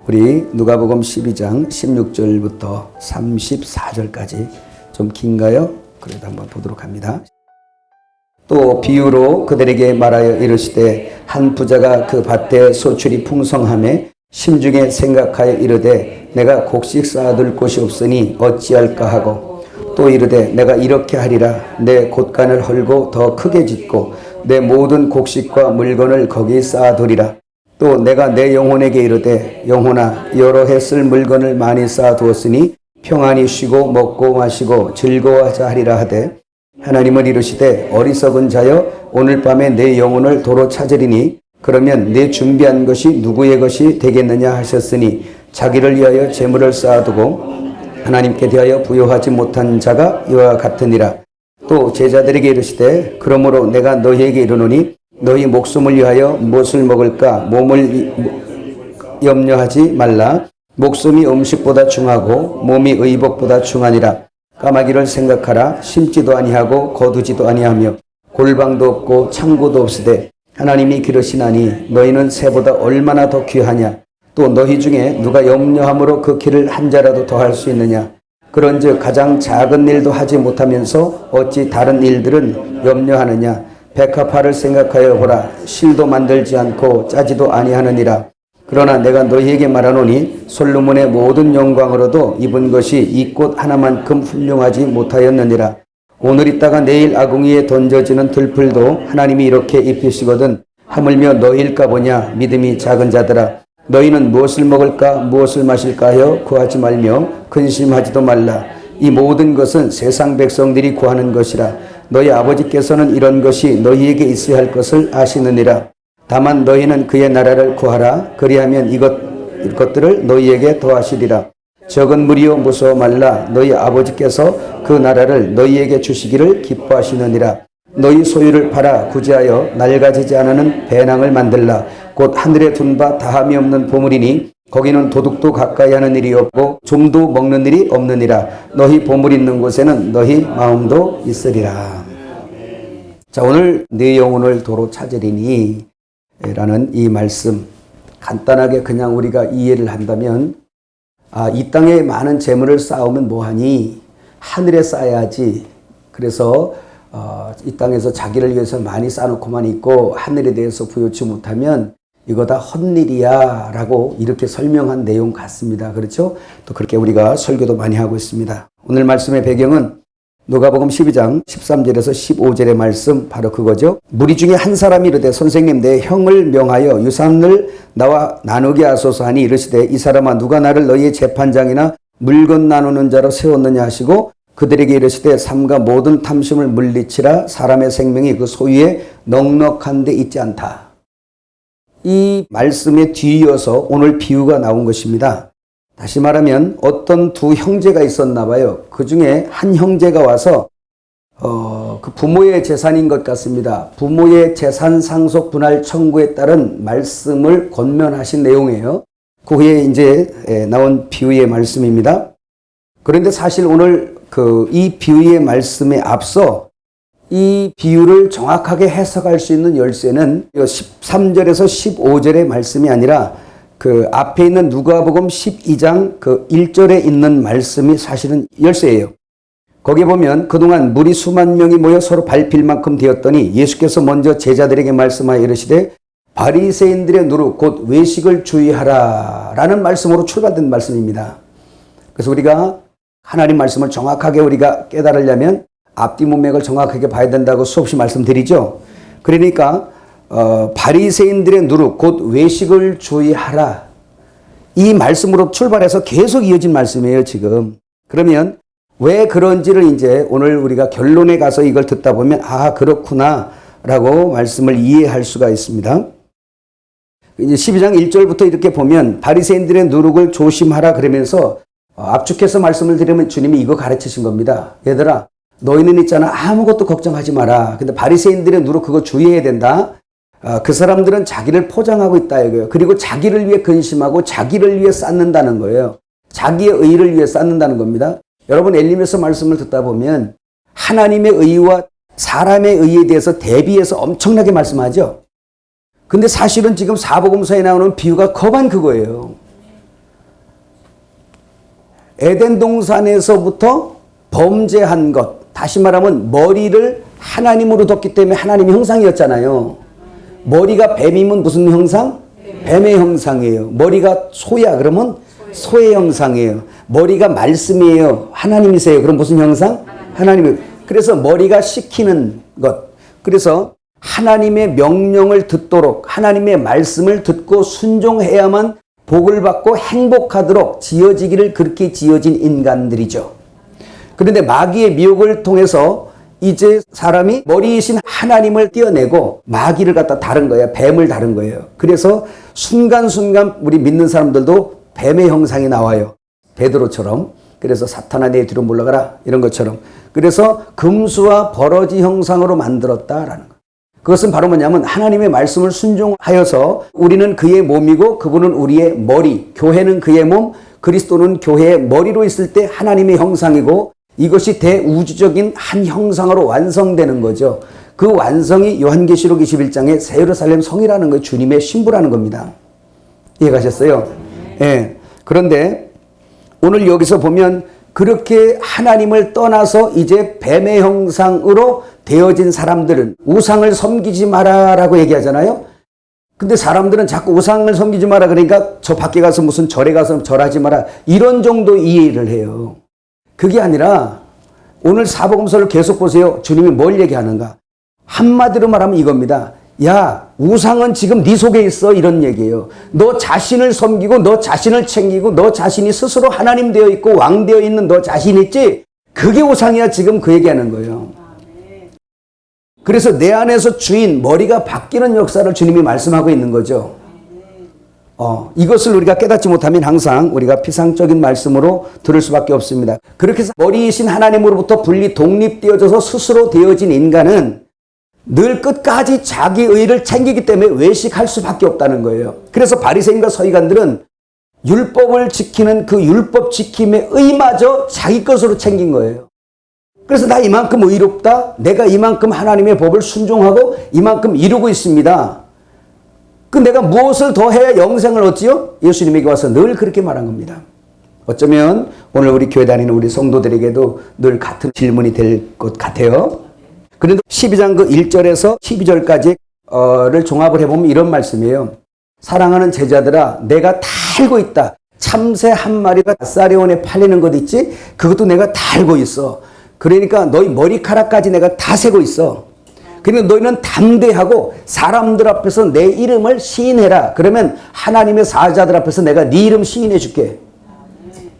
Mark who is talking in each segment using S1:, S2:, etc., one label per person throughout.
S1: 우리 누가복음 12장 16절부터 34절까지 좀 긴가요? 그래도 한번 보도록 합니다. 또 비유로 그들에게 말하여 이르시되 한 부자가 그 밭에 소출이 풍성하매 심중에 생각하여 이르되 내가 곡식 쌓아둘 곳이 없으니 어찌할까 하고 또 이르되 내가 이렇게 하리라 내 곳간을 헐고 더 크게 짓고 내 모든 곡식과 물건을 거기 쌓아두리라. 또 내가 내 영혼에게 이르되 영혼아 여러 해 쓸 물건을 많이 쌓아두었으니 평안히 쉬고 먹고 마시고 즐거워하자 하리라 하되 하나님은 이르시되 어리석은 자여 오늘 밤에 내 영혼을 도로 찾으리니 그러면 내 준비한 것이 누구의 것이 되겠느냐 하셨으니 자기를 위하여 재물을 쌓아두고 하나님께 대하여 부여하지 못한 자가 이와 같으니라. 또 제자들에게 이르시되 그러므로 내가 너희에게 이르노니 너희 목숨을 위하여 무엇을 먹을까 몸을 염려하지 말라. 목숨이 음식보다 중하고 몸이 의복보다 중하니라. 까마귀를 생각하라. 심지도 아니하고 거두지도 아니하며 골방도 없고 창고도 없으되 하나님이 기르시나니 너희는 새보다 얼마나 더 귀하냐. 또 너희 중에 누가 염려함으로 그 길을 한 자라도 더할 수 있느냐. 그런즉 가장 작은 일도 하지 못하면서 어찌 다른 일들은 염려하느냐. 백합화를 생각하여 보라. 실도 만들지 않고 짜지도 아니하느니라. 그러나 내가 너희에게 말하노니 솔로몬의 모든 영광으로도 입은 것이 이 꽃 하나만큼 훌륭하지 못하였느니라. 오늘 있다가 내일 아궁이에 던져지는 들풀도 하나님이 이렇게 입히시거든 하물며 너희일까 보냐. 믿음이 작은 자들아 너희는 무엇을 먹을까 무엇을 마실까 하여 구하지 말며 근심하지도 말라. 이 모든 것은 세상 백성들이 구하는 것이라. 너희 아버지께서는 이런 것이 너희에게 있어야 할 것을 아시느니라. 다만 너희는 그의 나라를 구하라. 그리하면 이것들을 너희에게 더하시리라. 적은 무리여 무서워 말라. 너희 아버지께서 그 나라를 너희에게 주시기를 기뻐하시느니라. 너희 소유를 팔아 구제하여 낡아지지 않는 배낭을 만들라. 곧 하늘에 둔 바 다함이 없는 보물이니 거기는 도둑도 가까이 하는 일이 없고 좀도 먹는 일이 없느니라. 너희 보물 있는 곳에는 너희 마음도 있으리라. 자, 오늘 내 영혼을 도로 찾으리니 라는 이 말씀 간단하게 그냥 우리가 이해를 한다면 이 땅에 많은 재물을 쌓으면 뭐하니? 하늘에 쌓아야지. 그래서 이 땅에서 자기를 위해서 많이 쌓아놓고만 있고 하늘에 대해서 부여치 못하면 이거 다 헛일이야 라고 이렇게 설명한 내용 같습니다. 그렇죠? 또 그렇게 우리가 설교도 많이 하고 있습니다. 오늘 말씀의 배경은 누가복음 12장 13절에서 15절의 말씀 바로 그거죠. 무리 중에 한 사람이 이르되 선생님 내 형을 명하여 유산을 나와 나누게 하소서 하니 이르시되 이 사람아 누가 나를 너희의 재판장이나 물건 나누는 자로 세웠느냐 하시고 그들에게 이르시되 삼가 모든 탐심을 물리치라. 사람의 생명이 그 소유에 넉넉한 데 있지 않다. 이 말씀에 뒤이어서 오늘 비유가 나온 것입니다. 다시 말하면 어떤 두 형제가 있었나 봐요. 그 중에 한 형제가 와서 그 부모의 재산인 것 같습니다. 부모의 재산 상속 분할 청구에 따른 말씀을 권면하신 내용이에요. 그 후에 이제 나온 비유의 말씀입니다. 그런데 사실 오늘 이 비유의 말씀에 앞서 이 비유를 정확하게 해석할 수 있는 열쇠는 13절에서 15절의 말씀이 아니라 그 앞에 있는 누가복음 12장 그 1절에 있는 말씀이 사실은 열쇠예요. 거기 보면 그동안 무리 수만 명이 모여 서로 밟힐 만큼 되었더니 예수께서 먼저 제자들에게 말씀하여 이르시되 바리새인들의 누룩 곧 외식을 주의하라 라는 말씀으로 출발된 말씀입니다. 그래서 우리가 하나님 말씀을 정확하게 우리가 깨달으려면 앞뒤 문맥을 정확하게 봐야 된다고 수없이 말씀드리죠. 그러니까 바리새인들의 누룩 곧 외식을 주의하라 이 말씀으로 출발해서 계속 이어진 말씀이에요 지금. 그러면 왜 그런지를 이제 오늘 우리가 결론에 가서 이걸 듣다 보면 그렇구나 라고 말씀을 이해할 수가 있습니다. 이제 12장 1절부터 이렇게 보면 바리새인들의 누룩을 조심하라 그러면서 압축해서 말씀을 드리면 주님이 이거 가르치신 겁니다. 얘들아 너희는 있잖아 아무것도 걱정하지 마라. 근데 바리새인들의 누룩 그거 주의해야 된다. 그 사람들은 자기를 포장하고 있다 이거예요. 그리고 자기를 위해 근심하고 자기를 위해 쌓는다는 거예요. 자기의 의를 위해 쌓는다는 겁니다. 여러분 엘리메서 말씀을 듣다 보면 하나님의 의와 사람의 의에 대해서 대비해서 엄청나게 말씀하죠. 근데 사실은 지금 사복음서에 나오는 비유가 거반 그거예요. 에덴 동산에서부터 범죄한 것, 다시 말하면 머리를 하나님으로 뒀기 때문에 하나님의 형상이었잖아요. 머리가 뱀이면 무슨 형상? 뱀의 형상이에요. 머리가 소야 그러면 소의 형상이에요. 머리가 말씀이에요. 하나님이세요. 그럼 무슨 형상? 하나님이에요. 그래서 머리가 시키는 것. 그래서 하나님의 명령을 듣도록 하나님의 말씀을 듣고 순종해야만 복을 받고 행복하도록 지어지기를 그렇게 지어진 인간들이죠. 그런데 마귀의 미혹을 통해서 이제 사람이 머리이신 하나님을 떼어내고 마귀를 갖다 다른 거예요. 뱀을 다른 거예요. 그래서 순간순간 우리 믿는 사람들도 뱀의 형상이 나와요. 베드로처럼. 그래서 사탄아 내 뒤로 물러가라 이런 것처럼. 그래서 금수와 버러지 형상으로 만들었다라는 거예요. 그것은 바로 뭐냐면 하나님의 말씀을 순종하여서 우리는 그의 몸이고 그분은 우리의 머리, 교회는 그의 몸, 그리스도는 교회의 머리로 있을 때 하나님의 형상이고 이것이 대우주적인 한 형상으로 완성되는 거죠. 그 완성이 요한계시록 21장의 새 예루살렘 성이라는 거예요. 주님의 신부라는 겁니다. 이해가셨어요? 예. 그런데 오늘 여기서 보면 그렇게 하나님을 떠나서 이제 뱀의 형상으로 되어진 사람들은 우상을 섬기지 마라라고 얘기하잖아요. 근데 사람들은 자꾸 우상을 섬기지 마라 그러니까 저 밖에 가서 무슨 절에 가서 절하지 마라 이런 정도 이해를 해요. 그게 아니라 오늘 사복음서를 계속 보세요. 주님이 뭘 얘기하는가? 한마디로 말하면 이겁니다. 야, 우상은 지금 네 속에 있어 이런 얘기예요. 너 자신을 섬기고 너 자신을 챙기고 너 자신이 스스로 하나님 되어 있고 왕 되어 있는 너 자신 있지? 그게 우상이야 지금 그 얘기하는 거예요. 그래서 내 안에서 주인 머리가 바뀌는 역사를 주님이 말씀하고 있는 거죠. 이것을 우리가 깨닫지 못하면 항상 우리가 피상적인 말씀으로 들을 수밖에 없습니다. 그렇게 해서 머리이신 하나님으로부터 분리 독립되어져서 스스로 되어진 인간은 늘 끝까지 자기 의를 챙기기 때문에 외식할 수밖에 없다는 거예요. 그래서 바리새인과 서기관들은 율법을 지키는 그 율법 지킴의 의마저 자기 것으로 챙긴 거예요. 그래서 나 이만큼 의롭다. 내가 이만큼 하나님의 법을 순종하고 이만큼 이루고 있습니다. 그 내가 무엇을 더 해야 영생을 얻지요? 예수님에게 와서 늘 그렇게 말한 겁니다. 어쩌면 오늘 우리 교회 다니는 우리 성도들에게도 늘 같은 질문이 될 것 같아요. 그런데 12장 그 1절에서 12절까지를 종합을 해보면 이런 말씀이에요. 사랑하는 제자들아 내가 다 알고 있다. 참새 한 마리가 쌀에원에 팔리는 것 있지? 그것도 내가 다 알고 있어. 그러니까 너희 머리카락까지 내가 다 세고 있어. 그러니까 너희는 담대하고 사람들 앞에서 내 이름을 시인해라. 그러면 하나님의 사자들 앞에서 내가 네 이름 시인해 줄게.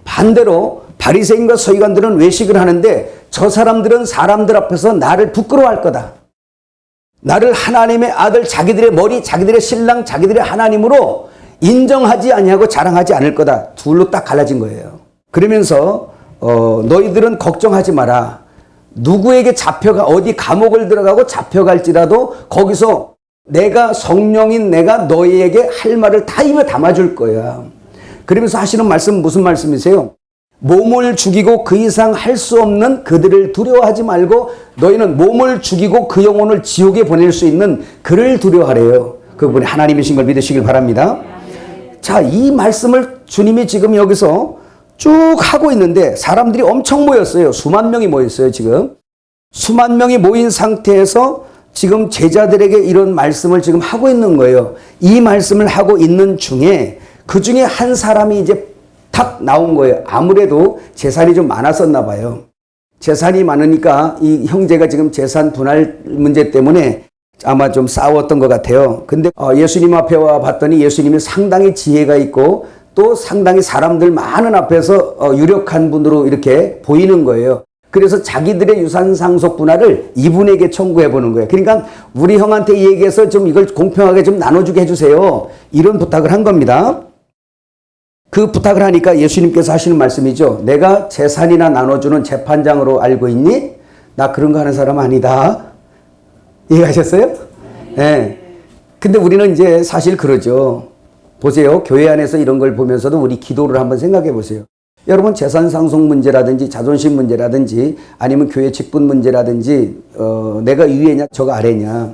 S1: 반대로 바리새인과 서기관들은 외식을 하는데 저 사람들은 사람들 앞에서 나를 부끄러워할 거다. 나를 하나님의 아들, 자기들의 머리, 자기들의 신랑, 자기들의 하나님으로 인정하지 아니하고 자랑하지 않을 거다. 둘로 딱 갈라진 거예요. 그러면서 너희들은 걱정하지 마라. 누구에게 잡혀가 어디 감옥을 들어가고 잡혀갈지라도 거기서 내가 성령인 내가 너희에게 할 말을 다 입에 담아줄 거야. 그러면서 하시는 말씀 무슨 말씀이세요? 몸을 죽이고 그 이상 할 수 없는 그들을 두려워하지 말고 너희는 몸을 죽이고 그 영혼을 지옥에 보낼 수 있는 그를 두려워하래요. 그분이 하나님이신 걸 믿으시길 바랍니다. 자, 이 말씀을 주님이 지금 여기서 쭉 하고 있는데 사람들이 엄청 모였어요. 수만 명이 모였어요. 지금 수만 명이 모인 상태에서 지금 제자들에게 이런 말씀을 지금 하고 있는 거예요. 이 말씀을 하고 있는 중에 그 중에 한 사람이 이제 탁 나온 거예요. 아무래도 재산이 좀 많았었나 봐요. 재산이 많으니까 이 형제가 지금 재산 분할 문제 때문에 아마 좀 싸웠던 것 같아요. 근데 예수님 앞에 와 봤더니 예수님이 상당히 지혜가 있고 또 상당히 사람들 많은 앞에서 유력한 분으로 이렇게 보이는 거예요. 그래서 자기들의 유산 상속 분할을 이분에게 청구해 보는 거예요. 그러니까 우리 형한테 얘기해서 좀 이걸 공평하게 좀 나눠주게 해주세요. 이런 부탁을 한 겁니다. 그 부탁을 하니까 예수님께서 하시는 말씀이죠. 내가 재산이나 나눠주는 재판장으로 알고 있니? 나 그런 거 하는 사람 아니다. 이해하셨어요? 네. 근데 우리는 이제 사실 그러죠. 보세요. 교회 안에서 이런 걸 보면서도 우리 기도를 한번 생각해 보세요. 여러분 재산 상속 문제라든지 자존심 문제라든지 아니면 교회 직분 문제라든지 내가 위에냐 저가 아래냐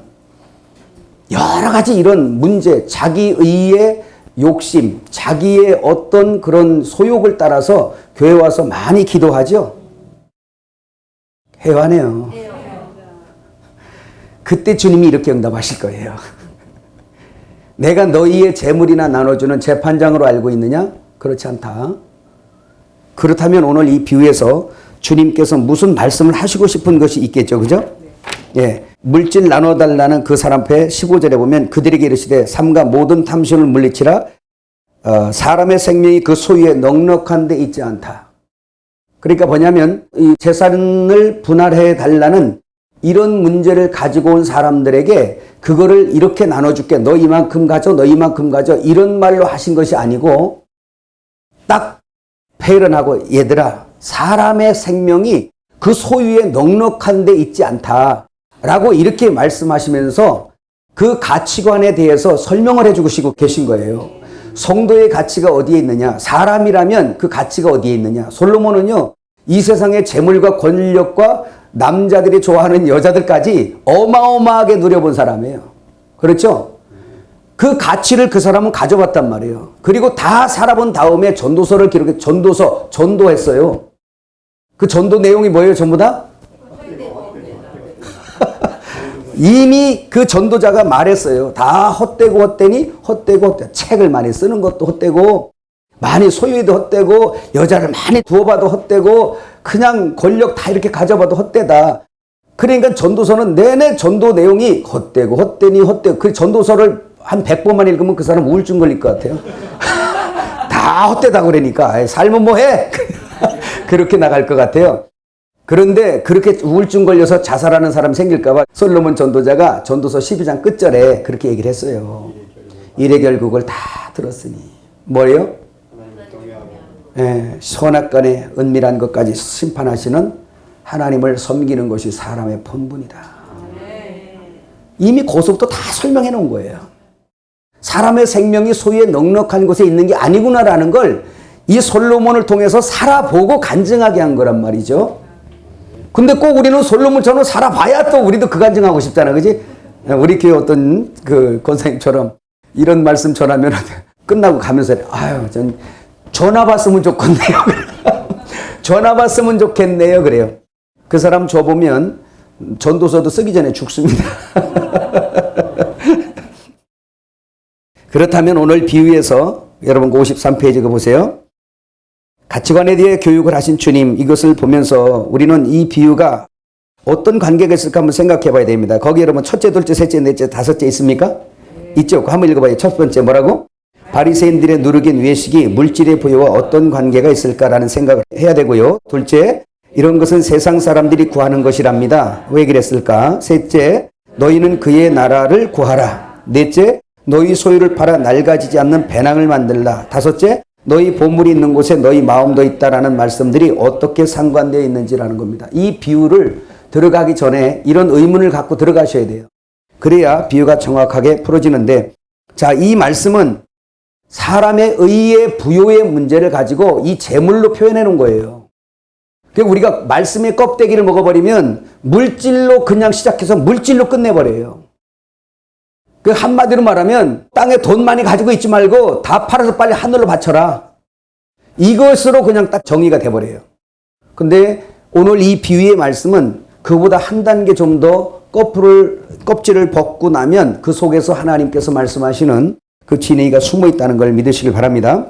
S1: 여러 가지 이런 문제 자기 의에 욕심, 자기의 어떤 그런 소욕을 따라서 교회 와서 많이 기도하죠? 해요, 안 해요? 그때 주님이 이렇게 응답하실 거예요. 내가 너희의 재물이나 나눠주는 재판장으로 알고 있느냐? 그렇지 않다. 그렇다면 오늘 이 비유에서 주님께서 무슨 말씀을 하시고 싶은 것이 있겠죠. 그죠? 예. 물질 나눠달라는 그 사람 앞에 15절에 보면 그들에게 이르시되 삼가 모든 탐심을 물리치라 사람의 생명이 그 소유에 넉넉한 데 있지 않다. 그러니까 뭐냐면 이 재산을 분할해 달라는 이런 문제를 가지고 온 사람들에게 그거를 이렇게 나눠줄게. 너 이만큼 가져, 너 이만큼 가져. 이런 말로 하신 것이 아니고 딱 회론하고 얘들아 사람의 생명이 그 소유에 넉넉한 데 있지 않다. 라고 이렇게 말씀하시면서 그 가치관에 대해서 설명을 해주시고 계신 거예요. 성도의 가치가 어디에 있느냐? 사람이라면 그 가치가 어디에 있느냐? 솔로몬은요, 이 세상의 재물과 권력과 남자들이 좋아하는 여자들까지 어마어마하게 누려본 사람이에요. 그렇죠? 그 가치를 그 사람은 가져봤단 말이에요. 그리고 다 살아본 다음에 전도서를 기록해, 전도했어요. 그 전도 내용이 뭐예요, 전부 다? 이미 그 전도자가 말했어요. 다 헛되고 헛되니 헛되고 헛되고 책을 많이 쓰는 것도 헛되고 많이 소유해도 헛되고 여자를 많이 두어봐도 헛되고 그냥 권력 다 이렇게 가져봐도 헛되다. 그러니까 전도서는 내내 전도 내용이 헛되고 헛되니 헛되고 그 전도서를 한 100번만 읽으면 그 사람 우울증 걸릴 것 같아요. 다 헛되다고 그러니까 삶은 뭐해? 그렇게 나갈 것 같아요. 그런데 그렇게 우울증 걸려서 자살하는 사람 생길까봐 솔로몬 전도자가 전도서 12장 끝절에 그렇게 얘기를 했어요. 일의 결국을 다 들었으니 뭐예요? 예, 선악간에 은밀한 것까지 심판하시는 하나님을 섬기는 것이 사람의 본분이다. 이미 고속도 다 설명해 놓은 거예요. 사람의 생명이 소유에 넉넉한 곳에 있는 게 아니구나라는 걸 이 솔로몬을 통해서 살아보고 간증하게 한 거란 말이죠. 근데 꼭 우리는 솔로몬처럼 살아봐야 또 우리도 그 간증하고 싶잖아. 그지? 우리 교회 어떤 그 권사님처럼 이런 말씀 전하면 끝나고 가면서 아유, 전 전화 받으면 좋겠네요. 전화 받으면 좋겠네요. 그래요. 그 사람 줘보면 전도서도 쓰기 전에 죽습니다. 그렇다면 오늘 비유에서 여러분 53페이지 보세요. 가치관에 대해 교육을 하신 주님, 이것을 보면서 우리는 이 비유가 어떤 관계가 있을까 한번 생각해 봐야 됩니다. 거기 여러분 첫째, 둘째, 셋째, 넷째, 다섯째 있습니까? 있죠. 한번 읽어봐요. 첫 번째 뭐라고? 바리새인들의 누르긴 외식이 물질의 부여와 어떤 관계가 있을까라는 생각을 해야 되고요. 둘째, 이런 것은 세상 사람들이 구하는 것이랍니다. 왜 그랬을까? 셋째, 너희는 그의 나라를 구하라. 넷째, 너희 소유를 팔아 낡아지지 않는 배낭을 만들라. 다섯째, 너희 보물이 있는 곳에 너희 마음도 있다라는 말씀들이 어떻게 상관되어 있는지라는 겁니다. 이 비유를 들어가기 전에 이런 의문을 갖고 들어가셔야 돼요. 그래야 비유가 정확하게 풀어지는데, 자, 이 말씀은 사람의 의의 부요의 문제를 가지고 이 재물로 표현해 놓은 거예요. 그러니까 우리가 말씀의 껍데기를 먹어버리면 물질로 그냥 시작해서 물질로 끝내버려요. 그 한마디로 말하면 땅에 돈 많이 가지고 있지 말고 다 팔아서 빨리 하늘로 바쳐라. 이것으로 그냥 딱 정의가 돼버려요. 근데 오늘 이 비유의 말씀은 그보다 한 단계 좀 더 껍질을 벗고 나면 그 속에서 하나님께서 말씀하시는 그 진리가 숨어 있다는 걸 믿으시길 바랍니다.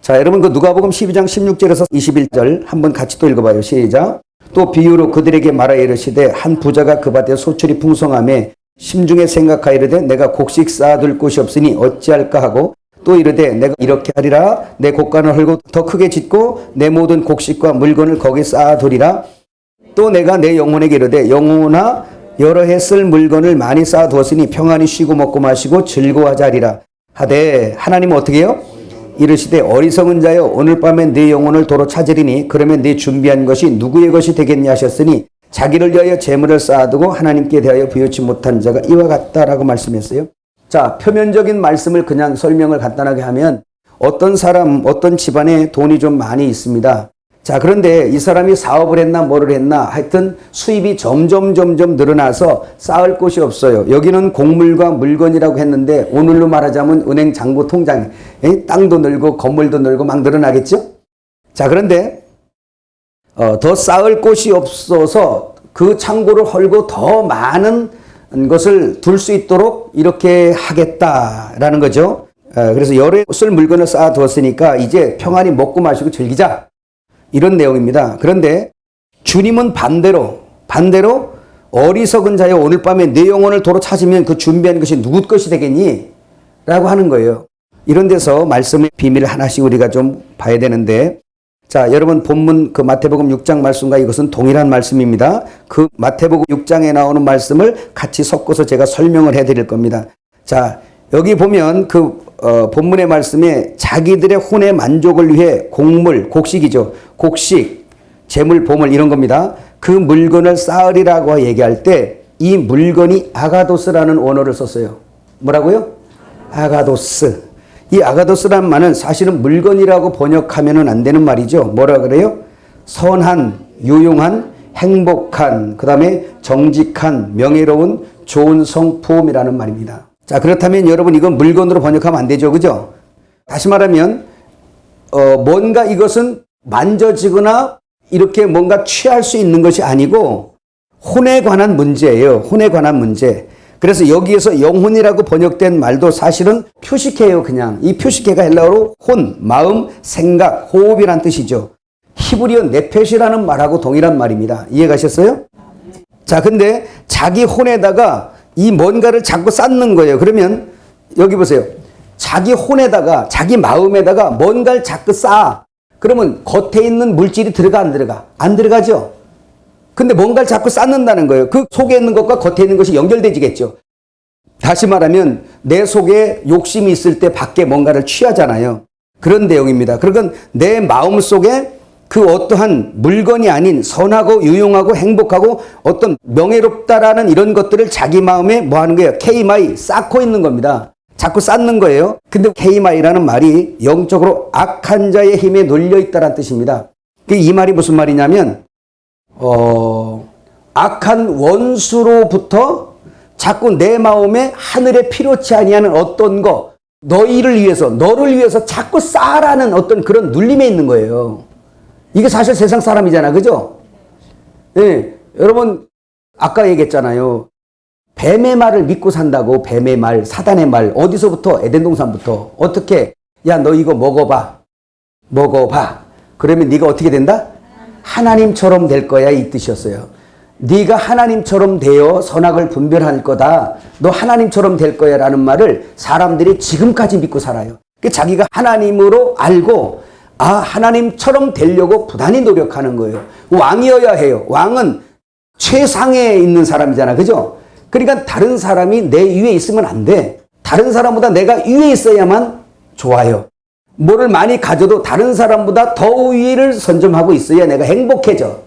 S1: 자, 여러분 그 누가복음 12장 16절에서 21절 한번 같이 또 읽어봐요. 시작. 또 비유로 그들에게 말하여 이르시되 한 부자가 그 밭에 소출이 풍성함에 심중에 생각하이르되 내가 곡식 쌓아둘 곳이 없으니 어찌할까 하고 또 이르되 내가 이렇게 하리라 내 곡간을 헐고 더 크게 짓고 내 모든 곡식과 물건을 거기 쌓아두리라. 또 내가 내 영혼에게 이르되 영혼아 여러 해 쓸 물건을 많이 쌓아두었으니 평안히 쉬고 먹고 마시고 즐거워하자 하리라 하되 하나님은 어떻게 해요? 이르시되 어리석은 자여 오늘 밤에 네 영혼을 도로 찾으리니 그러면 네 준비한 것이 누구의 것이 되겠냐 하셨으니 자기를 위하여 재물을 쌓아두고 하나님께 대하여 부여치 못한 자가 이와 같다라고 말씀했어요. 자, 표면적인 말씀을 그냥 설명을 간단하게 하면 어떤 사람, 어떤 집안에 돈이 좀 많이 있습니다. 자, 그런데 이 사람이 사업을 했나 뭐를 했나 하여튼 수입이 점점 늘어나서 쌓을 곳이 없어요. 여기는 곡물과 물건이라고 했는데 오늘로 말하자면 은행 잔고 통장에 땅도 늘고 건물도 늘고 막 늘어나겠죠? 자, 그런데 더 쌓을 곳이 없어서 그 창고를 헐고 더 많은 것을 둘 수 있도록 이렇게 하겠다라는 거죠. 그래서 여러 쓸 물건을 쌓아두었으니까 이제 평안히 먹고 마시고 즐기자. 이런 내용입니다. 그런데 주님은 반대로 어리석은 자여 오늘 밤에 내 영혼을 도로 찾으면 그 준비한 것이 누구 것이 되겠니? 라고 하는 거예요. 이런 데서 말씀의 비밀을 하나씩 우리가 좀 봐야 되는데, 자, 여러분 본문 그 마태복음 6장 말씀과 이것은 동일한 말씀입니다. 그 마태복음 6장에 나오는 말씀을 같이 섞어서 제가 설명을 해드릴 겁니다. 자, 여기 보면 그 본문의 말씀에 자기들의 혼의 만족을 위해 곡물, 곡식이죠. 곡식, 재물, 보물 이런 겁니다. 그 물건을 쌓으리라고 얘기할 때 이 물건이 아가도스라는 원어를 썼어요. 뭐라고요? 아가도스. 이 아가도스라는 말은 사실은 물건이라고 번역하면 안 되는 말이죠. 뭐라 그래요? 선한, 유용한, 행복한, 그 다음에 정직한, 명예로운, 좋은 성품이라는 말입니다. 자, 그렇다면 여러분 이건 물건으로 번역하면 안 되죠. 그죠? 다시 말하면 뭔가 이것은 만져지거나 이렇게 뭔가 취할 수 있는 것이 아니고 혼에 관한 문제예요. 혼에 관한 문제. 그래서 여기에서 영혼이라고 번역된 말도 사실은 표식해요. 그냥 이 표식해가 헬라어로 혼, 마음, 생각, 호흡이란 뜻이죠. 히브리어 네펫이라는 말하고 동일한 말입니다. 이해가셨어요? 자, 근데 자기 혼에다가 이 뭔가를 자꾸 쌓는 거예요. 그러면 여기 보세요. 자기 혼에다가 자기 마음에다가 뭔가를 자꾸 쌓아. 그러면 겉에 있는 물질이 들어가 안 들어가? 안 들어가죠. 근데 뭔가를 자꾸 쌓는다는 거예요. 그 속에 있는 것과 겉에 있는 것이 연결되지겠죠. 다시 말하면 내 속에 욕심이 있을 때 밖에 뭔가를 취하잖아요. 그런 내용입니다. 그러니까 내 마음 속에 그 어떠한 물건이 아닌 선하고 유용하고 행복하고 어떤 명예롭다라는 이런 것들을 자기 마음에 뭐 하는 거예요? 케이마이 쌓고 있는 겁니다. 자꾸 쌓는 거예요. 근데 케이마이라는 말이 영적으로 악한 자의 힘에 눌려 있다는 뜻입니다. 이 말이 무슨 말이냐면 악한 원수로부터 자꾸 내 마음에 하늘에 필요치 아니하는 어떤 거 너희를 위해서 너를 위해서 자꾸 쌓아라는 어떤 그런 눌림에 있는 거예요. 이게 사실 세상 사람이잖아. 그죠? 네, 여러분 아까 얘기했잖아요. 뱀의 말을 믿고 산다고. 뱀의 말, 사단의 말. 어디서부터? 에덴 동산부터. 어떻게? 야, 너 이거 먹어봐. 그러면 네가 어떻게 된다? 하나님처럼 될 거야, 이 뜻이었어요. 네가 하나님처럼 되어 선악을 분별할 거다. 너 하나님처럼 될 거야 라는 말을 사람들이 지금까지 믿고 살아요. 자기가 하나님으로 알고 하나님처럼 되려고 부단히 노력하는 거예요. 왕이어야 해요. 왕은 최상에 있는 사람이잖아. 그죠? 그러니까 다른 사람이 내 위에 있으면 안 돼. 다른 사람보다 내가 위에 있어야만 좋아요. 뭐를 많이 가져도 다른 사람보다 더 위를 선점하고 있어야 내가 행복해져.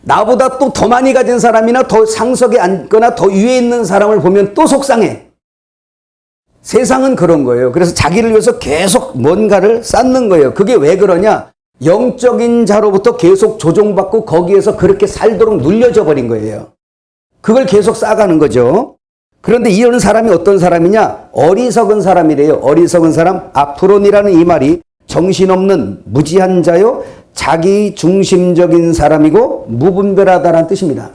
S1: 나보다 또 더 많이 가진 사람이나 더 상석에 앉거나 더 위에 있는 사람을 보면 또 속상해. 세상은 그런 거예요. 그래서 자기를 위해서 계속 뭔가를 쌓는 거예요. 그게 왜 그러냐? 영적인 자로부터 계속 조종받고 거기에서 그렇게 살도록 눌려져 버린 거예요. 그걸 계속 쌓아가는 거죠. 그런데 이런 사람이 어떤 사람이냐? 어리석은 사람이래요. 어리석은 사람, 아프론이라는 이 말이 정신없는 무지한 자요, 자기 중심적인 사람이고 무분별하다라는 뜻입니다.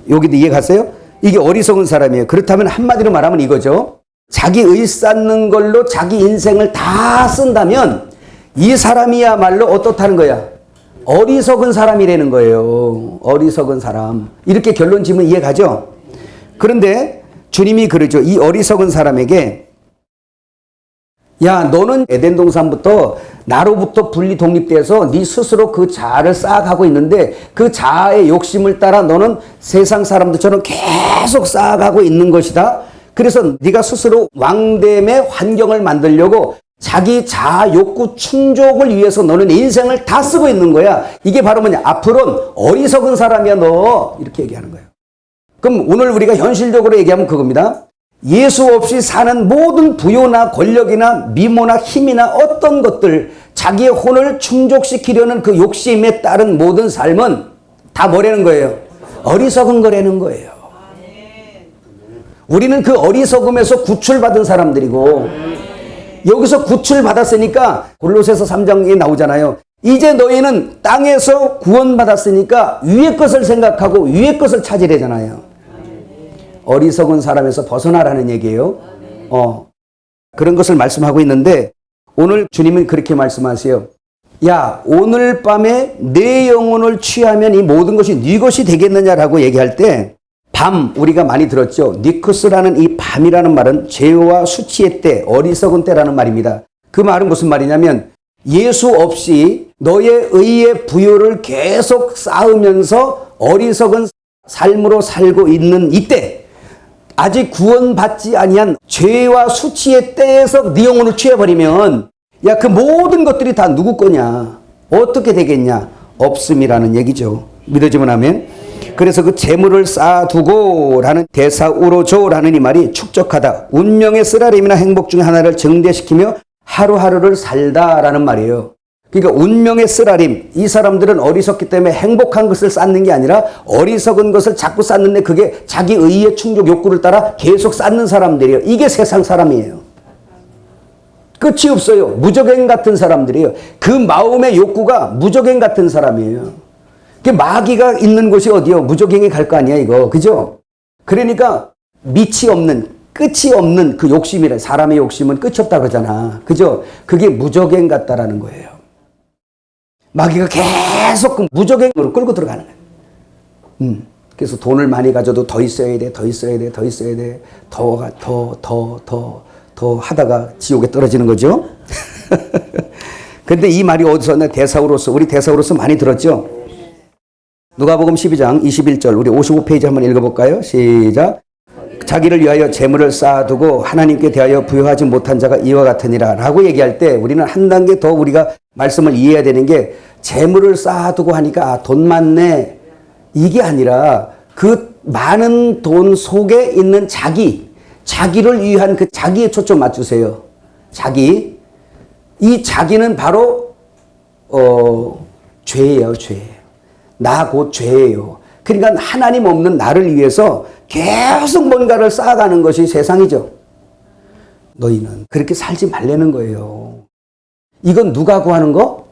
S1: 여기도 이해 갔어요? 이게 어리석은 사람이에요. 그렇다면 한마디로 말하면 이거죠. 자기 의쌓는 걸로 자기 인생을 다 쓴다면 이 사람이야말로 어떻다는 거야? 어리석은 사람이라는 거예요. 어리석은 사람. 이렇게 결론 지으면 이해가죠? 그런데 주님이 그러죠. 이 어리석은 사람에게 야, 너는 에덴 동산부터 나로부터 분리 독립돼서 네 스스로 그 자아를 쌓아가고 있는데 그 자아의 욕심을 따라 너는 세상 사람들처럼 계속 쌓아가고 있는 것이다. 그래서 네가 스스로 왕됨의 환경을 만들려고 자기 자아 욕구 충족을 위해서 너는 인생을 다 쓰고 있는 거야. 이게 바로 뭐냐? 앞으로는 어리석은 사람이야 너. 이렇게 얘기하는 거예요. 그럼 오늘 우리가 현실적으로 얘기하면 그겁니다. 예수 없이 사는 모든 부요나 권력이나 미모나 힘이나 어떤 것들, 자기의 혼을 충족시키려는 그 욕심에 따른 모든 삶은 다 뭐라는 거예요? 어리석은 거라는 거예요. 우리는 그 어리석음에서 구출받은 사람들이고, 여기서 구출받았으니까 골로새서 3장에 나오잖아요. 이제 너희는 땅에서 구원받았으니까 위의 것을 생각하고 위의 것을 찾으려잖아요. 어리석은 사람에서 벗어나라는 얘기예요. 그런 것을 말씀하고 있는데, 오늘 주님은 그렇게 말씀하세요. 야, 오늘 밤에 내 영혼을 취하면 이 모든 것이 네 것이 되겠느냐라고 얘기할 때, 밤 우리가 많이 들었죠. 니쿠스라는 이 밤이라는 말은 죄와 수치의 때, 어리석은 때라는 말입니다. 그 말은 무슨 말이냐면, 예수 없이 너의 의의 부요를 계속 쌓으면서 어리석은 삶으로 살고 있는 이때, 아직 구원받지 아니한 죄와 수치의 때에서 네 영혼을 취해버리면, 야, 그 모든 것들이 다 누구 거냐? 어떻게 되겠냐? 없음이라는 얘기죠. 믿어지면 아멘. 그래서 그 재물을 쌓아두고 라는 대사우로조라는 이 말이 축적하다, 운명의 쓰라림이나 행복 중에 하나를 증대시키며 하루하루를 살다라는 말이에요. 그러니까 운명의 쓰라림, 이 사람들은 어리석기 때문에 행복한 것을 쌓는 게 아니라 어리석은 것을 자꾸 쌓는데 그게 자기 의의 충족 욕구를 따라 계속 쌓는 사람들이에요. 이게 세상 사람이에요. 끝이 없어요. 무적행 같은 사람들이에요. 그 마음의 욕구가 무적행 같은 사람이에요. 그 마귀가 있는 곳이 어디요? 무적행에 갈 거 아니야 이거, 그죠? 그러니까 밑이 없는, 끝이 없는 그 욕심이래. 사람의 욕심은 끝이 없다 그러잖아, 그죠? 그게 무적행 같다라는 거예요. 마귀가 계속 그 무적행으로 끌고 들어가는 거예요. 그래서 돈을 많이 가져도 더 있어야 돼, 더 있어야 돼, 더 있어야 돼, 더 하다가 지옥에 떨어지는 거죠. 근데 이 말이 어디서 왔나? 대사우로서, 우리 대사우로서 많이 들었죠? 누가복음 12장 21절, 우리 55페이지 한번 읽어볼까요? 시작. 자기를 위하여 재물을 쌓아두고 하나님께 대하여 부여하지 못한 자가 이와 같으니라 라고 얘기할 때, 우리는 한 단계 더 우리가 말씀을 이해해야 되는 게, 재물을 쌓아두고 하니까 돈 많네, 이게 아니라 그 많은 돈 속에 있는 자기를 위한 그 자기에 초점 맞추세요. 자기. 이 자기는 바로 죄예요. 죄. 나 곧 죄예요. 그러니까 하나님 없는 나를 위해서 계속 뭔가를 쌓아가는 것이 세상이죠. 너희는 그렇게 살지 말라는 거예요. 이건 누가 구하는 거?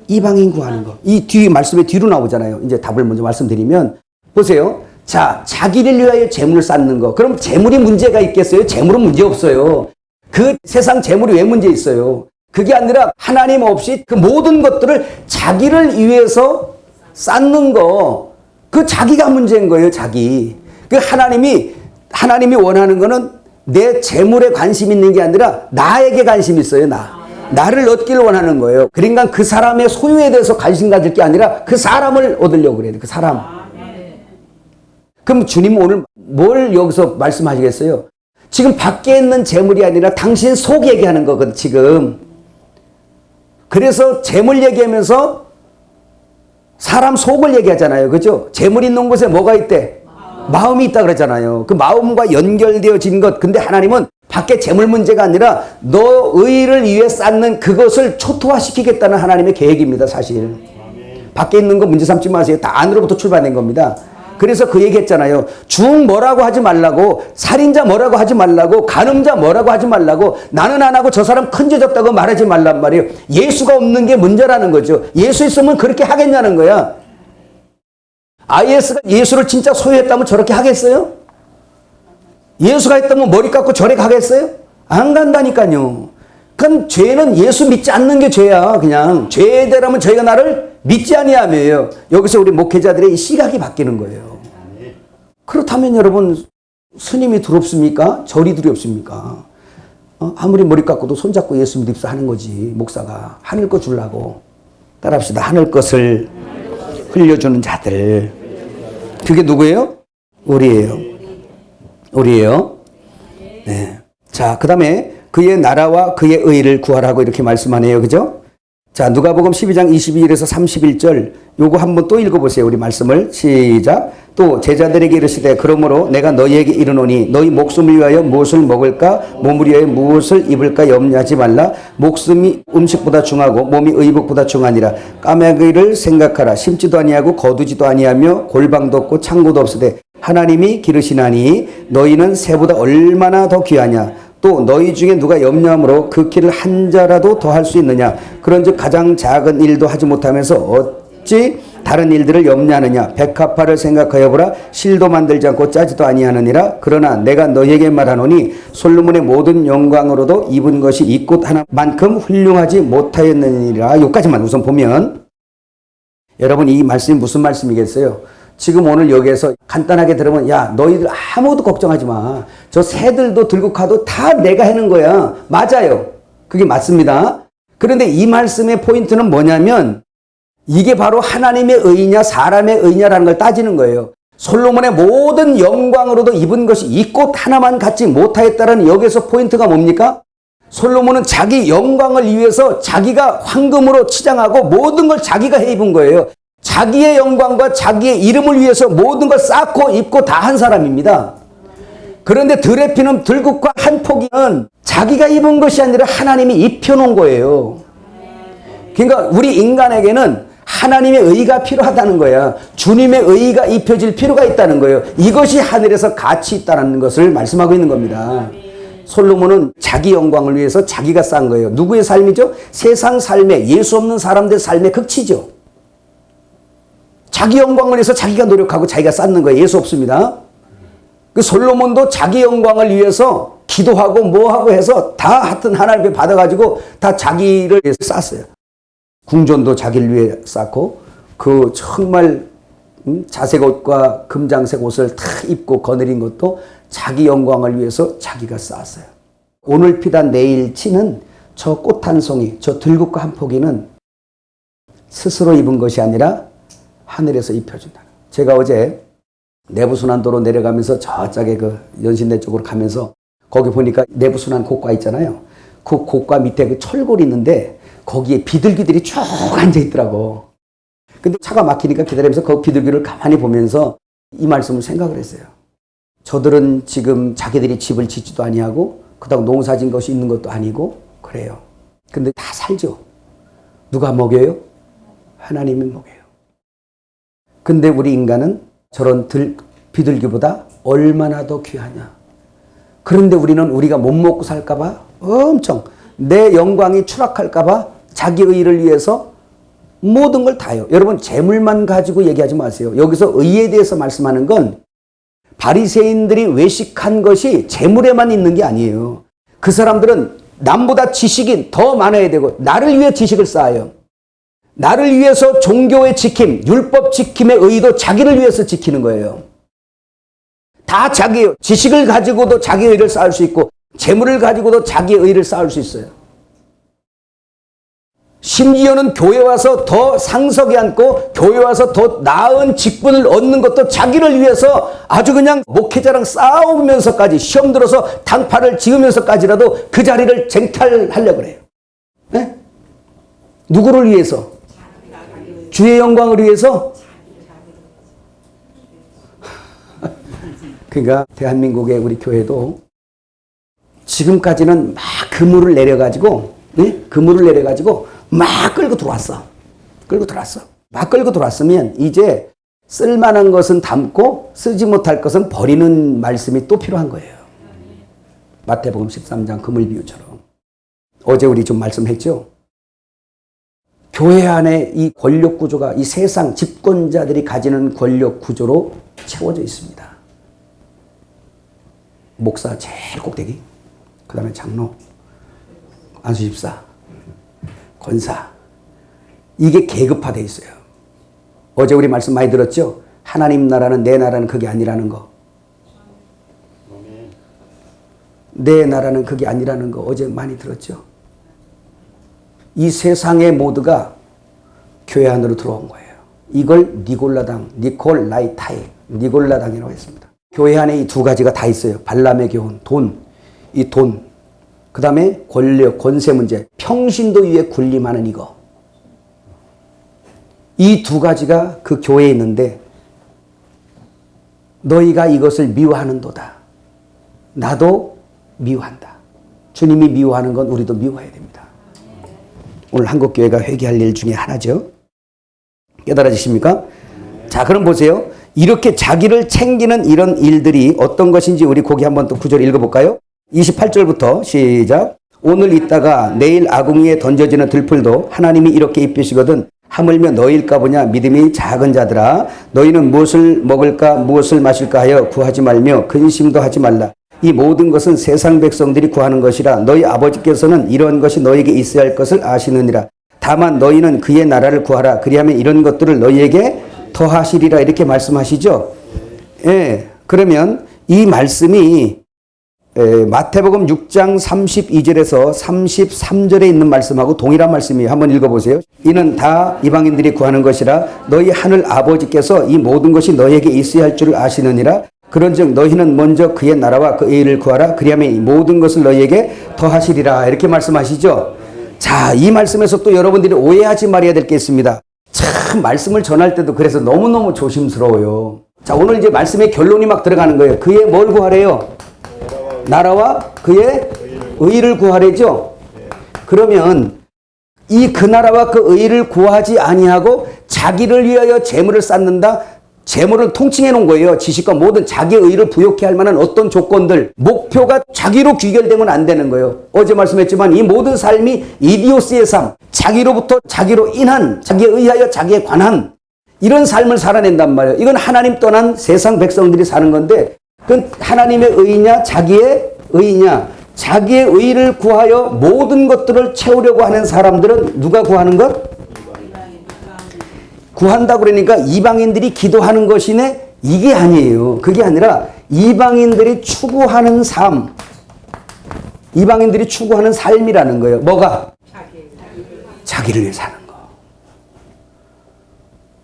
S1: 이방인 구하는 거. 이 뒤 말씀의 뒤로 나오잖아요. 이제 답을 먼저 말씀드리면, 보세요. 자, 자기를 위하여 재물을 쌓는 거. 그럼 재물이 문제가 있겠어요? 재물은 문제 없어요. 그 세상 재물이 왜 문제 있어요? 그게 아니라 하나님 없이 그 모든 것들을 자기를 위해서 쌓는 거, 그 자기가 문제인 거예요. 자기. 그 하나님이 원하는 거는 내 재물에 관심 있는 게 아니라 나에게 관심 있어요. 나를 얻기를 원하는 거예요. 그러니까 그 사람의 소유에 대해서 관심 가질 게 아니라 그 사람을 얻으려고 그래야 돼. 그 사람. 그럼 주님 오늘 뭘 여기서 말씀하시겠어요? 지금 밖에 있는 재물이 아니라 당신 속 얘기하는 거거든, 지금. 그래서 재물 얘기하면서 사람 속을 얘기하잖아요. 그죠? 재물 있는 곳에 뭐가 있대? 마음이 있다 그랬잖아요. 그 마음과 연결되어진 것. 근데 하나님은 밖에 재물 문제가 아니라 너 의를 위해 쌓는 그것을 초토화시키겠다는 하나님의 계획입니다, 사실. 밖에 있는 거 문제 삼지 마세요. 다 안으로부터 출발된 겁니다. 그래서 그 얘기했잖아요. 중 뭐라고 하지 말라고, 살인자 뭐라고 하지 말라고, 간음자 뭐라고 하지 말라고, 나는 안 하고 저 사람 큰 죄 졌다고 말하지 말란 말이에요. 예수가 없는 게 문제라는 거죠. 예수 있으면 그렇게 하겠냐는 거야. IS가 예수를 진짜 소유했다면 저렇게 하겠어요? 예수가 했다면 머리 깎고 절에 가겠어요? 안 간다니까요. 그건 죄는 예수 믿지 않는 게 죄야. 그냥 죄에 대하면 저희가 나를 믿지 아니하며요. 여기서 우리 목회자들의 이 시각이 바뀌는 거예요. 그렇다면 여러분, 스님이 두렵습니까? 절이 두렵습니까? 아무리 머리 깎고도 손잡고 예수 믿읍시다 하는 거지. 목사가 하늘 것 주려고. 따라합시다. 하늘 것을 흘려주는 자들. 그게 누구예요? 우리예요. 네. 자, 그 다음에 그의 나라와 그의 의를 구하라고 이렇게 말씀하네요. 그죠? 자, 누가복음 12장 22절에서 31절 요거 한번 또 읽어보세요. 우리 말씀을 시작. 또 제자들에게 이르시되 그러므로 내가 너희에게 이르노니 너희 목숨을 위하여 무엇을 먹을까 몸을 위하여 무엇을 입을까 염려하지 말라. 목숨이 음식보다 중하고 몸이 의복보다 중하니라. 까마귀를 생각하라. 심지도 아니하고 거두지도 아니하며 골방도 없고 창고도 없으되 하나님이 기르시나니 너희는 새보다 얼마나 더 귀하냐. 또 너희 중에 누가 염려함으로 그 키를 한 자라도 더 할 수 있느냐. 그런즉 가장 작은 일도 하지 못하면서 어찌 다른 일들을 염려하느냐. 백합화를 생각하여 보라. 실도 만들지 않고 짜지도 아니하느니라. 그러나 내가 너희에게 말하노니 솔로몬의 모든 영광으로도 입은 것이 이 꽃 하나만큼 훌륭하지 못하였느니라. 여기까지만 우선 보면, 여러분 이 말씀이 무슨 말씀이겠어요? 지금 오늘 여기에서 간단하게 들으면 야 너희들 아무것도 걱정하지 마. 저 새들도 들고 가도 다 내가 해는 거야. 맞아요. 그게 맞습니다. 그런데 이 말씀의 포인트는 뭐냐면 이게 바로 하나님의 의냐 사람의 의냐라는 걸 따지는 거예요. 솔로몬의 모든 영광으로도 입은 것이 이 꽃 하나만 갖지 못하였다는 여기서 포인트가 뭡니까? 솔로몬은 자기 영광을 위해서 자기가 황금으로 치장하고 모든 걸 자기가 해 입은 거예요. 자기의 영광과 자기의 이름을 위해서 모든 걸 쌓고 입고 다 한 사람입니다. 그런데 들에 피는 들국화 한 포기는 자기가 입은 것이 아니라 하나님이 입혀놓은 거예요. 그러니까 우리 인간에게는 하나님의 의가 필요하다는 거야. 주님의 의가 입혀질 필요가 있다는 거예요. 이것이 하늘에서 가치 있다는 것을 말씀하고 있는 겁니다. 솔로몬은 자기 영광을 위해서 자기가 쌓은 거예요. 누구의 삶이죠? 세상 삶에 예수 없는 사람들 삶의 극치죠. 자기 영광을 위해서 자기가 노력하고 자기가 쌓는 거예요. 예수 없습니다. 그 솔로몬도 자기 영광을 위해서 기도하고 뭐하고 해서 다 하여튼 하나님 앞에 받아가지고 다 자기를 위해서 쌓았어요. 궁전도 자기를 위해 쌓고 그 정말 자색 옷과 금장색 옷을 다 입고 거느린 것도 자기 영광을 위해서 자기가 쌓았어요. 오늘 피다 내일 치는 저 꽃 한 송이, 저 들국화 한 포기는 스스로 입은 것이 아니라 하늘에서 입혀준다. 제가 어제 내부순환도로 내려가면서 저쪽에 그 연신내 쪽으로 가면서 거기 보니까 내부순환 고가 있잖아요. 그 고가 밑에 그 철골이 있는데 거기에 비둘기들이 쭉 앉아 있더라고. 근데 차가 막히니까 기다리면서 그 비둘기를 가만히 보면서 이 말씀을 생각을 했어요. 저들은 지금 자기들이 집을 짓지도 아니하고 그다음 농사 진 것이 있는 것도 아니고 그래요. 근데 다 살죠. 누가 먹여요? 하나님이 먹여요. 근데 우리 인간은 저런 비둘기보다 얼마나 더 귀하냐. 그런데 우리는 우리가 못 먹고 살까봐 엄청 내 영광이 추락할까봐 자기 의를 위해서 모든 걸 다해요. 여러분 재물만 가지고 얘기하지 마세요. 여기서 의에 대해서 말씀하는 건 바리새인들이 외식한 것이 재물에만 있는 게 아니에요. 그 사람들은 남보다 지식이 더 많아야 되고 나를 위해 지식을 쌓아요. 나를 위해서 종교의 지킴, 율법 지킴의 의도 자기를 위해서 지키는 거예요. 다 자기예요. 지식을 가지고도 자기 의를 쌓을 수 있고 재물을 가지고도 자기의 의를 쌓을 수 있어요. 심지어는 교회 와서 더 상석에 앉고 교회 와서 더 나은 직분을 얻는 것도 자기를 위해서 아주 그냥 목회자랑 싸우면서까지 시험 들어서 당파를 지으면서까지라도 그 자리를 쟁탈하려고 그래요. 네? 누구를 위해서? 주의 영광을 위해서? 그러니까 대한민국의 우리 교회도 지금까지는 막 그물을 내려가지고 네? 그물을 내려가지고 막 끌고 들어왔어. 막 끌고 들어왔으면 이제 쓸만한 것은 담고 쓰지 못할 것은 버리는 말씀이 또 필요한 거예요. 마태복음 13장 그물 비유처럼. 어제 우리 좀 말씀했죠. 교회 안에 이 권력 구조가 이 세상 집권자들이 가지는 권력 구조로 채워져 있습니다. 목사 제일 꼭대기, 그 다음에 장로, 안수집사, 권사. 이게 계급화되어 있어요. 어제 우리 말씀 많이 들었죠? 하나님 나라는 내 나라는 그게 아니라는 거. 내 나라는 그게 아니라는 거 어제 많이 들었죠? 이 세상의 모두가 교회 안으로 들어온 거예요. 이걸 니골라당, 니골라당이라고 했습니다. 교회 안에 이 두 가지가 다 있어요. 발람의 교훈, 돈, 이 돈. 그 다음에 권력, 권세 문제, 평신도 위에 군림하는 이거. 이 두 가지가 그 교회에 있는데 너희가 이것을 미워하는도다. 나도 미워한다. 주님이 미워하는 건 우리도 미워해야 됩니다. 오늘 한국교회가 회개할 일 중에 하나죠. 깨달아지십니까? 자, 그럼 보세요. 이렇게 자기를 챙기는 이런 일들이 어떤 것인지 우리 거기 한번 또 구절 읽어볼까요? 28절부터 시작. 오늘 있다가 내일 아궁이에 던져지는 들풀도 하나님이 이렇게 입히시거든 하물며 너희일까 보냐. 믿음이 작은 자들아, 너희는 무엇을 먹을까 무엇을 마실까 하여 구하지 말며 근심도 하지 말라. 이 모든 것은 세상 백성들이 구하는 것이라. 너희 아버지께서는 이런 것이 너희에게 있어야 할 것을 아시느니라. 다만 너희는 그의 나라를 구하라. 그리하면 이런 것들을 너희에게 더하시리라. 이렇게 말씀하시죠. 예, 그러면 이 말씀이 마태복음 6장 32절에서 33절에 있는 말씀하고 동일한 말씀이에요. 한번 읽어보세요. 이는 다 이방인들이 구하는 것이라. 너희 하늘 아버지께서 이 모든 것이 너희에게 있어야 할 줄을 아시느니라. 그런즉 너희는 먼저 그의 나라와 그 의를 구하라. 그리하면 이 모든 것을 너희에게 더하시리라. 이렇게 말씀하시죠. 자, 이 말씀에서 또 여러분들이 오해하지 말아야 될 게 있습니다. 참 말씀을 전할 때도 그래서 너무너무 조심스러워요. 자, 오늘 이제 말씀의 결론이 막 들어가는 거예요. 그의 뭘 구하래요? 나라와 그의 의를 구하래죠. 그러면 이 그 나라와 그 의를 구하지 아니하고 자기를 위하여 재물을 쌓는다. 재물을 통칭해 놓은 거예요. 지식과 모든 자기의 의를 부욕해 할 만한 어떤 조건들, 목표가 자기로 귀결되면 안 되는 거예요. 어제 말씀했지만 이 모든 삶이 이디오스의 삶, 자기로부터 자기로 인한, 자기에 의하여 자기에 관한 이런 삶을 살아낸단 말이에요. 이건 하나님 떠난 세상 백성들이 사는 건데, 그건 하나님의 의냐 자기의 의냐. 자기의 의를 구하여 모든 것들을 채우려고 하는 사람들은 누가 구하는 것? 구한다 그러니까 이방인들이 기도하는 것이네? 이게 아니에요. 그게 아니라 이방인들이 추구하는 삶, 이방인들이 추구하는 삶이라는 거예요. 뭐가? 자기를 위해 사는 거.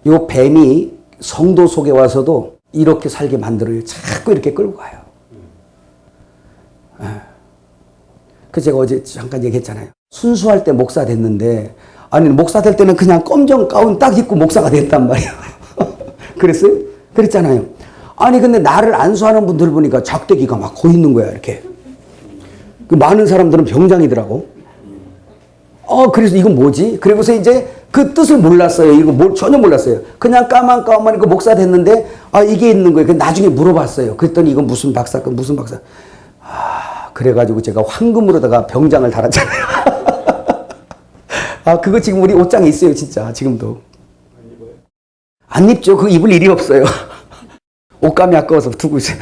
S1: 이 뱀이 성도 속에 와서도 이렇게 살게 만들어요. 자꾸 이렇게 끌고 가요. 그 제가 어제 잠깐 얘기했잖아요. 순수할 때 목사 됐는데, 아니 목사 될 때는 그냥 검정 가운 딱 입고 목사가 됐단 말이에요. 그랬어요? 그랬잖아요. 아니 근데 나를 안수하는 분들 보니까 작대기가 막 고 있는 거야 이렇게. 그 많은 사람들은 병장이더라고. 그래서 이건 뭐지? 그리고서 이제 그 뜻을 몰랐어요. 이거 전혀 몰랐어요. 그냥 까만 입고 목사 됐는데 이게 있는 거예요. 나중에 물어봤어요. 그랬더니 이건 무슨 박사, 무슨 박사. 그래가지고 제가 황금으로다가 병장을 달았잖아요. 그거 지금 우리 옷장에 있어요, 진짜. 지금도. 안 입죠. 그거 입을 일이 없어요. 옷감이 아까워서 두고 있어요.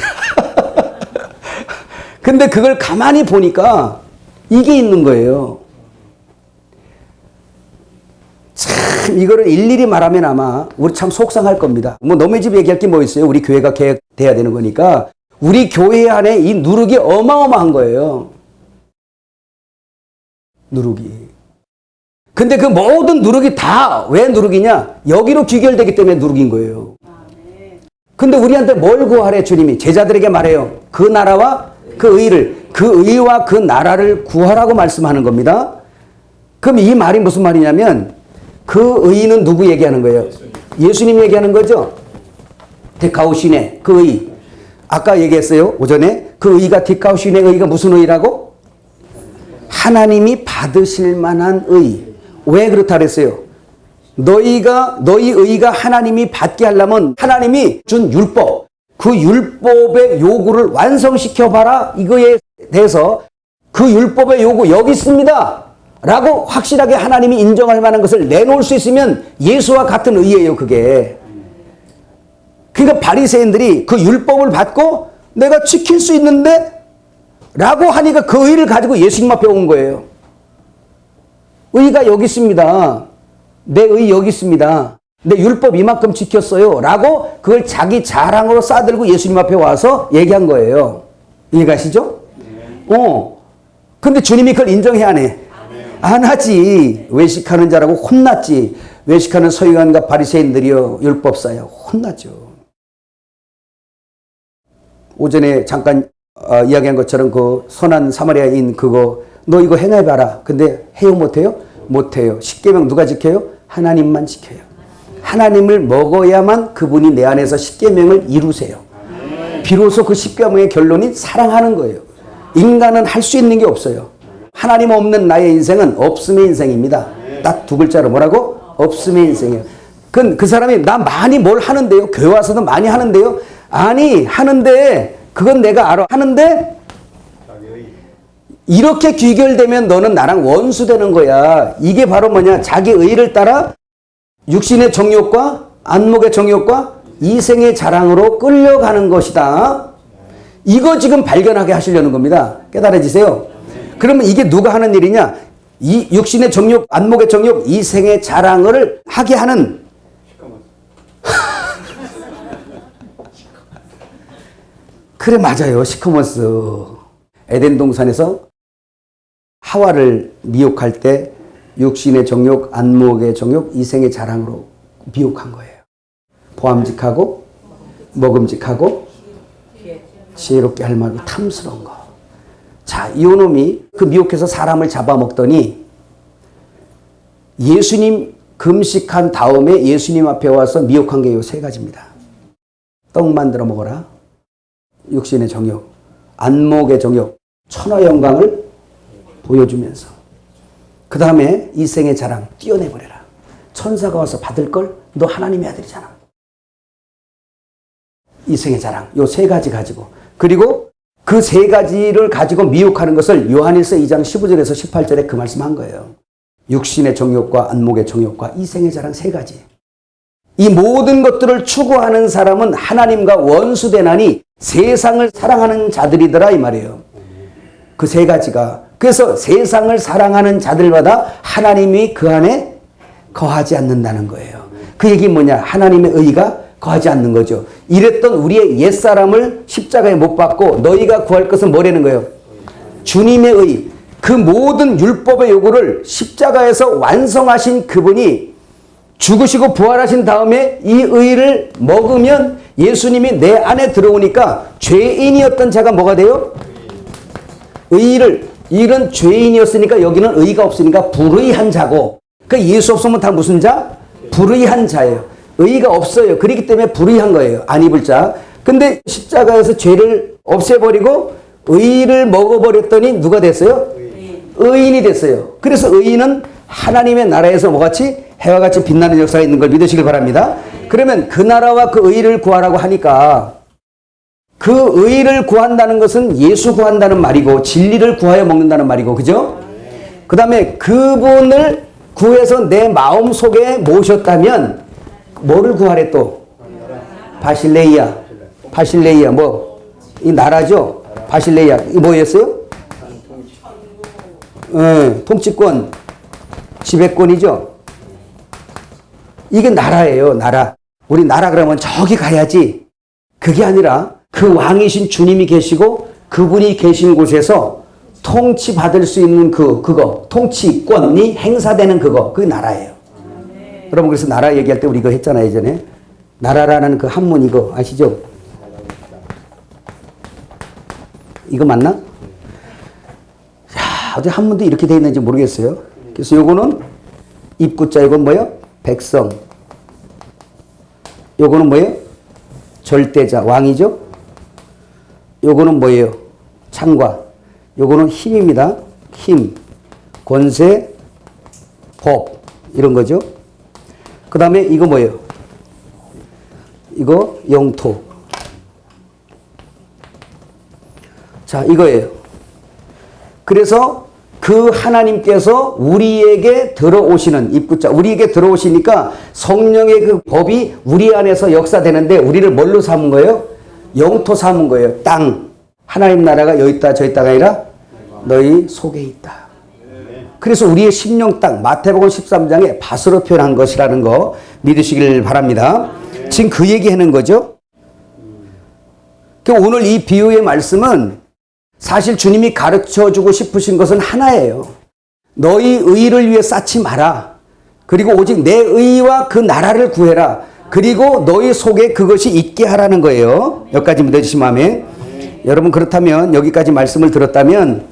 S1: 근데 그걸 가만히 보니까 이게 있는 거예요. 참, 이거를 일일이 말하면 아마 우리 참 속상할 겁니다. 너네 집 얘기할 게 뭐 있어요? 우리 교회가 개혁돼야 되는 거니까. 우리 교회 안에 이 누룩이 어마어마한 거예요. 누룩이. 근데 그 모든 누룩이 다 왜 누룩이냐? 여기로 귀결되기 때문에 누룩인 거예요. 근데 우리한테 뭘 구하래 주님이? 제자들에게 말해요. 그 나라와 그 의를, 그 의와 그 나라를 구하라고 말씀하는 겁니다. 그럼 이 말이 무슨 말이냐면 그 의는 누구 얘기하는 거예요? 예수님 얘기하는 거죠. 디카오시네, 그 의. 아까 얘기했어요. 오전에 그 의가 디카오시네 의가 무슨 의라고? 하나님이 받으실 만한 의. 왜 그렇다 그랬어요? 너희 의가 하나님이 받게 하려면 하나님이 준 율법, 그 율법의 요구를 완성시켜봐라. 이거에 대해서 그 율법의 요구 여기 있습니다 라고 확실하게 하나님이 인정할 만한 것을 내놓을 수 있으면 예수와 같은 의예요. 그게. 그러니까 바리새인들이 그 율법을 받고 내가 지킬 수 있는데 라고 하니까 그 의를 가지고 예수님 앞에 온 거예요. 의가 여기 있습니다. 내 의 여기 있습니다. 내 율법 이만큼 지켰어요 라고 그걸 자기 자랑으로 싸들고 예수님 앞에 와서 얘기한 거예요. 이해가시죠? 근데 주님이 그걸 인정해야 안 해? 안 하지. 외식하는 자라고 혼났지. 외식하는 서기관과 바리새인들이요, 율법사요, 혼났죠. 오전에 잠깐 이야기한 것처럼 그 선한 사마리아인 그거 너 이거 행해봐라. 근데 해요 못해요? 못해요. 십계명 누가 지켜요? 하나님만 지켜요. 하나님을 먹어야만 그분이 내 안에서 십계명을 이루세요. 비로소 그 십계명의 결론이 사랑하는 거예요. 인간은 할 수 있는 게 없어요. 하나님 없는 나의 인생은 없음의 인생입니다. 딱 두 글자로 뭐라고? 없음의 인생이에요. 그 사람이 나 많이 뭘 하는데요? 교회 와서도 많이 하는데요? 아니 하는데 그건 내가 알아. 하는데 이렇게 귀결되면 너는 나랑 원수 되는 거야. 이게 바로 뭐냐? 자기 의를 따라 육신의 정욕과 안목의 정욕과 이생의 자랑으로 끌려가는 것이다. 이거 지금 발견하게 하시려는 겁니다. 깨달아지세요? 그러면 이게 누가 하는 일이냐? 이 육신의 정욕, 안목의 정욕, 이생의 자랑을 하게 하는 그래 맞아요. 시커먼스. 에덴 동산에서 하와를 미혹할 때 육신의 정욕, 안목의 정욕, 이생의 자랑으로 미혹한 거예요. 보암직하고 먹음직하고 지혜롭게 할 만하고 탐스러운 거. 자, 이놈이 그 미혹해서 사람을 잡아먹더니 예수님 금식한 다음에 예수님 앞에 와서 미혹한 게 이 세 가지입니다. 떡 만들어 먹어라. 육신의 정욕, 안목의 정욕, 천하 영광을 보여주면서 그 다음에 이생의 자랑 띄어내버려라. 천사가 와서 받을 걸 너 하나님의 아들이잖아. 이생의 자랑 요 세 가지 가지고 그리고 그 세 가지를 가지고 미혹하는 것을 요한일서 2장 15절에서 18절에 그 말씀한 거예요. 육신의 정욕과 안목의 정욕과 이생의 자랑 세 가지. 이 모든 것들을 추구하는 사람은 하나님과 원수되나니 세상을 사랑하는 자들이더라 이 말이에요. 그 세 가지가. 그래서 세상을 사랑하는 자들마다 하나님이 그 안에 거하지 않는다는 거예요. 그 얘기 뭐냐? 하나님의 의가 거하지 않는 거죠. 이랬던 우리의 옛사람을 십자가에 못 박고 너희가 구할 것은 뭐라는 거예요? 주님의 의. 그 모든 율법의 요구를 십자가에서 완성하신 그분이 죽으시고 부활하신 다음에 이 의를 먹으면 예수님이 내 안에 들어오니까 죄인이었던 자가 뭐가 돼요? 의를. 이런 죄인이었으니까 여기는 의가 없으니까 불의한 자고. 그러니까 예수 없으면 다 무슨 자? 불의한 자예요. 의가 없어요. 그렇기 때문에 불의한 거예요. 안 입을 자. 근데 십자가에서 죄를 없애버리고 의를 먹어버렸더니 누가 됐어요? 의인이 됐어요. 그래서 의인은 하나님의 나라에서 뭐같이 해와 같이 빛나는 역사가 있는 걸 믿으시길 바랍니다. 그러면 그 나라와 그 의를 구하라고 하니까 그 의를 구한다는 것은 예수 구한다는 말이고 진리를 구하여 먹는다는 말이고 그죠? 그 다음에 그분을 구해서 내 마음 속에 모셨다면 뭐를 구하래 또? 바실레이아. 바실레이아 뭐? 이 나라죠? 바실레이아. 이 뭐였어요? 통치권. 지배권이죠? 이게 나라예요. 나라. 우리 나라 그러면 저기 가야지. 그게 아니라 그 왕이신 주님이 계시고 그분이 계신 곳에서 통치받을 수 있는 그거 통치권이 행사되는 그게 나라예요. 여러분 그래서 나라 얘기할 때 우리 이거 했잖아요. 예전에 나라라는 그 한문 이거 아시죠? 이거 맞나? 야, 어디 한문도 이렇게 되어 있는지 모르겠어요. 그래서 요거는 입구자. 이건 뭐예요? 백성. 요거는 뭐예요? 절대자. 왕이죠? 요거는 뭐예요? 창과. 요거는 힘입니다. 힘, 권세, 법 이런 거죠. 그 다음에 이거 뭐예요? 이거 영토. 자, 이거예요. 그래서 그 하나님께서 우리에게 들어오시는 입구자, 우리에게 들어오시니까 성령의 그 법이 우리 안에서 역사되는데 우리를 뭘로 삼은 거예요? 영토 삼은 거예요. 땅. 하나님 나라가 여기 있다 저 있다가 아니라 너희 속에 있다. 그래서 우리의 심령 땅 마태복음 13장에 밭으로 표현한 것이라는 거 믿으시길 바랍니다. 지금 그 얘기하는 거죠. 오늘 이 비유의 말씀은 사실 주님이 가르쳐주고 싶으신 것은 하나예요. 너희 의를 위해 쌓지 마라. 그리고 오직 내 의와 그 나라를 구해라. 그리고 너희 속에 그것이 있게 하라는 거예요. 여기까지 믿어주시면 아멘. 여러분 그렇다면 여기까지 말씀을 들었다면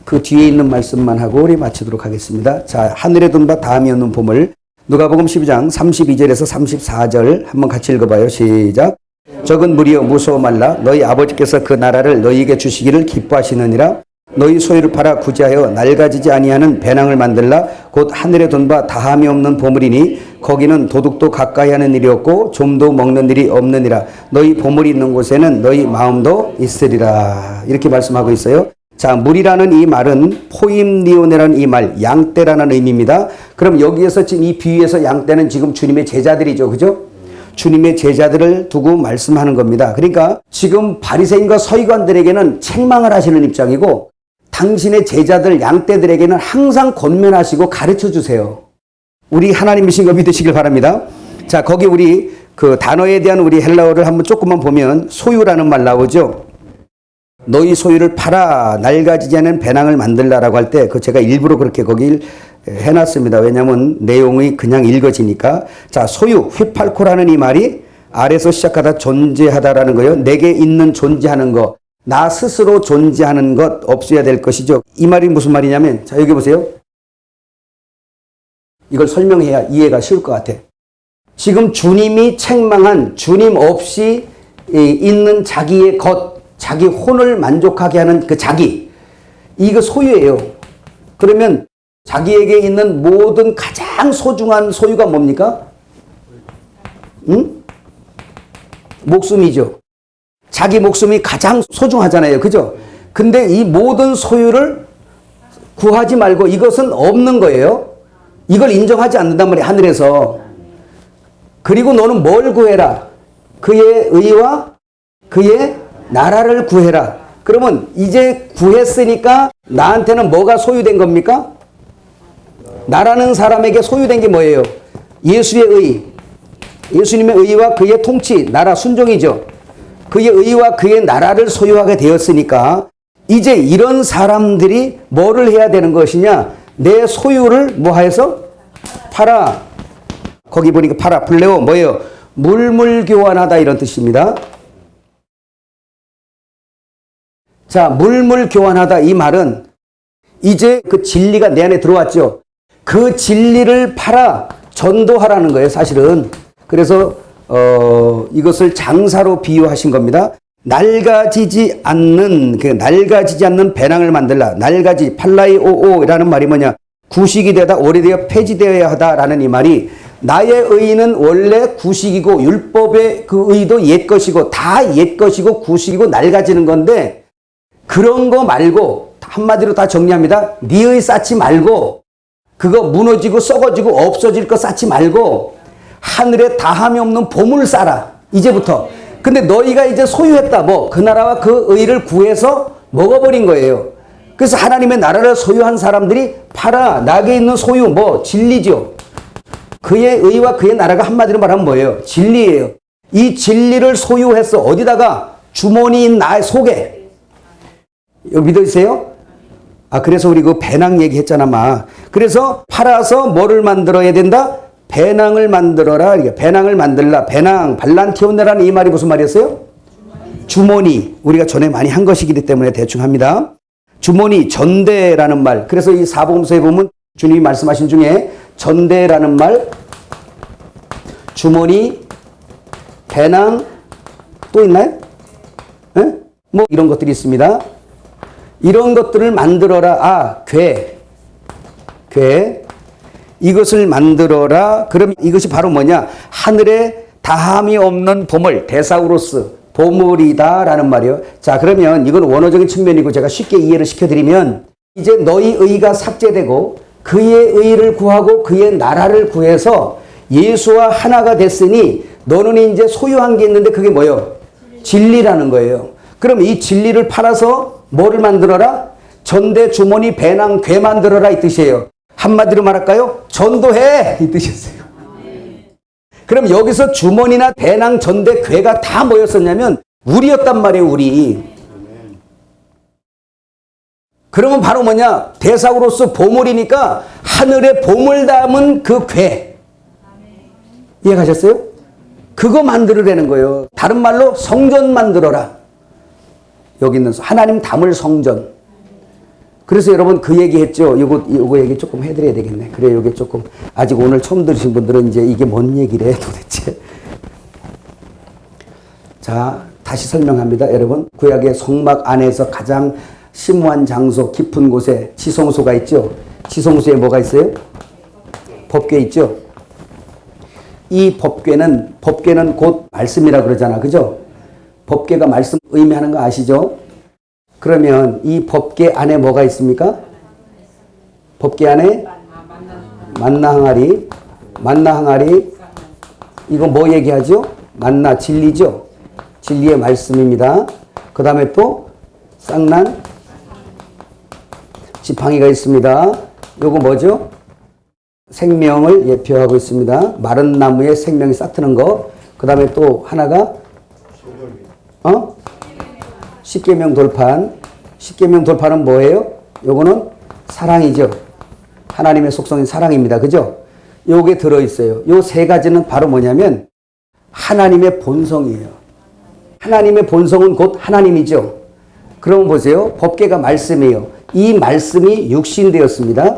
S1: 그 뒤에 있는 말씀만 하고 우리 마치도록 하겠습니다. 자, 하늘에 둔 바 다함이 없는 보물. 누가복음 12장 32절에서 34절 한번 같이 읽어봐요. 시작. 적은 무리여 무서워 말라. 너희 아버지께서 그 나라를 너희에게 주시기를 기뻐하시느니라. 너희 소유를 팔아 구제하여 낡아지지 아니하는 배낭을 만들라. 곧 하늘에 둔 바 다함이 없는 보물이니 거기는 도둑도 가까이 하는 일이 없고 좀도 먹는 일이 없느니라. 너희 보물이 있는 곳에는 너희 마음도 있으리라. 이렇게 말씀하고 있어요. 자, 물이라는 이 말은 포임니오네라는 이 말, 양떼라는 의미입니다. 그럼 여기에서 지금 이 비유에서 양떼는 지금 주님의 제자들이죠. 그죠? 주님의 제자들을 두고 말씀하는 겁니다. 그러니까 지금 바리새인과 서기관들에게는 책망을 하시는 입장이고 당신의 제자들 양떼들에게는 항상 권면하시고 가르쳐 주세요. 우리 하나님이신 거 믿으시길 바랍니다. 자, 거기 우리 그 단어에 대한 우리 헬라어를 한번 조금만 보면 소유라는 말 나오죠. 너희 소유를 팔아 낡아지지 않은 배낭을 만들라라고 할 때 그 제가 일부러 그렇게 거기 해놨습니다. 왜냐하면 내용이 그냥 읽어지니까. 자, 소유, 휘팔코라는 이 말이 아래서 시작하다 존재하다라는 거예요. 내게 있는 존재하는 것, 나 스스로 존재하는 것 없어야 될 것이죠. 이 말이 무슨 말이냐면, 자, 여기 보세요. 이걸 설명해야 이해가 쉬울 것 같아. 지금 주님이 책망한 주님 없이 있는 자기의 것, 자기 혼을 만족하게 하는 그 자기, 이거 소유예요. 그러면 자기에게 있는 모든 가장 소중한 소유가 뭡니까? 응? 목숨이죠. 자기 목숨이 가장 소중하잖아요. 그죠? 근데 이 모든 소유를 구하지 말고 이것은 없는 거예요. 이걸 인정하지 않는단 말이에요. 하늘에서. 그리고 너는 뭘 구해라? 그의 의와 그의 나라를 구해라. 그러면 이제 구했으니까 나한테는 뭐가 소유된 겁니까? 나라는 사람에게 소유된 게 뭐예요? 예수의 의. 예수님의 의와 그의 통치, 나라 순종이죠. 그의 의와 그의 나라를 소유하게 되었으니까 이제 이런 사람들이 뭐를 해야 되는 것이냐? 내 소유를 뭐 해서? 팔아. 거기 보니까 팔아. 플레오 뭐예요? 물물교환하다 이런 뜻입니다. 자, 물물교환하다 이 말은 이제 그 진리가 내 안에 들어왔죠. 그 진리를 팔아 전도하라는 거예요, 사실은. 그래서 이것을 장사로 비유하신 겁니다. 낡아지지 않는 배낭을 만들라. 낡아지 팔라이오오라는 말이 뭐냐? 구식이 되다 오래되어 폐지되어야 하다라는 이 말이 나의 의는 원래 구식이고 율법의 그 의도 옛 것이고 다 옛 것이고 구식이고 낡아지는 건데 그런 거 말고 한마디로 다 정리합니다. 네 의 쌓지 말고 그거 무너지고 썩어지고 없어질 거 쌓지 말고 하늘에 다함이 없는 보물 쌓아. 이제부터. 근데 너희가 이제 소유했다. 뭐 그 나라와 그 의를 구해서 먹어버린 거예요. 그래서 하나님의 나라를 소유한 사람들이 팔아. 나에게 있는 소유 뭐 진리죠. 그의 의와 그의 나라가 한마디로 말하면 뭐예요? 진리예요. 이 진리를 소유해서 어디다가? 주머니인 나의 속에. 여기 믿으세요? 아, 그래서 우리 그 배낭 얘기했잖아, 막. 그래서 팔아서 뭐를 만들어야 된다? 배낭을 만들어라. 배낭을 만들라. 배낭, 발란티온네라는 이 말이 무슨 말이었어요? 주머니. 우리가 전에 많이 한 것이기 때문에 대충 합니다. 주머니, 전대라는 말. 그래서 이 사복음서에 보면 주님이 말씀하신 중에 전대라는 말, 주머니, 배낭, 또 있나요? 에? 뭐 이런 것들이 있습니다. 이런 것들을 만들어라. 아, 궤. 이것을 만들어라. 그럼 이것이 바로 뭐냐? 하늘에 다함이 없는 보물, 데사우로스, 보물이다라는 말이에요. 자, 그러면 이건 원어적인 측면이고 제가 쉽게 이해를 시켜드리면 이제 너희 의가 삭제되고 그의 의를 구하고 그의 나라를 구해서 예수와 하나가 됐으니 너는 이제 소유한 게 있는데 그게 뭐예요? 진리라는 거예요. 그럼 이 진리를 팔아서 뭐를 만들어라? 전대, 주머니, 배낭, 궤 만들어라 이 뜻이에요. 한마디로 말할까요? 전도해 이 뜻이었어요. 그럼 여기서 주머니나 배낭, 전대, 궤가 다 뭐였었냐면 우리였단 말이에요. 우리. 그러면 바로 뭐냐? 데사우로스 보물이니까 하늘에 보물 담은 그 궤. 이해가셨어요? 그거 만들으라는 거예요. 다른 말로 성전 만들어라. 여기 있는 하나님 담을 성전. 그래서 여러분 그 얘기 했죠. 요거 얘기 조금 해드려야 되겠네. 그래, 요게 조금, 아직 오늘 처음 들으신 분들은 이제 이게 뭔 얘기래, 도대체. 자, 다시 설명합니다. 여러분, 구약의 성막 안에서 가장 심오한 장소, 깊은 곳에 지성소가 있죠. 지성소에 뭐가 있어요? 법궤 있죠. 이 법궤는 곧 말씀이라 그러잖아. 그죠? 법궤가 말씀 의미하는 거 아시죠? 그러면 이 법궤 안에 뭐가 있습니까? 법궤 안에 만나 항아리. 만나 항아리. 이거 뭐 얘기하죠? 만나, 진리죠? 진리의 말씀입니다. 그 다음에 또 쌍난 지팡이가 있습니다. 요거 뭐죠? 생명을 예표하고 있습니다. 마른 나무에 생명이 싹트는 거. 그 다음에 또 하나가 십계명 돌판. 십계명 돌판은 뭐예요? 요거는 사랑이죠. 하나님의 속성인 사랑입니다. 그죠? 요게 들어있어요. 요 세 가지는 바로 뭐냐면 하나님의 본성이에요. 하나님의 본성은 곧 하나님이죠. 그럼 보세요. 법궤가 말씀이에요. 이 말씀이 육신되었습니다.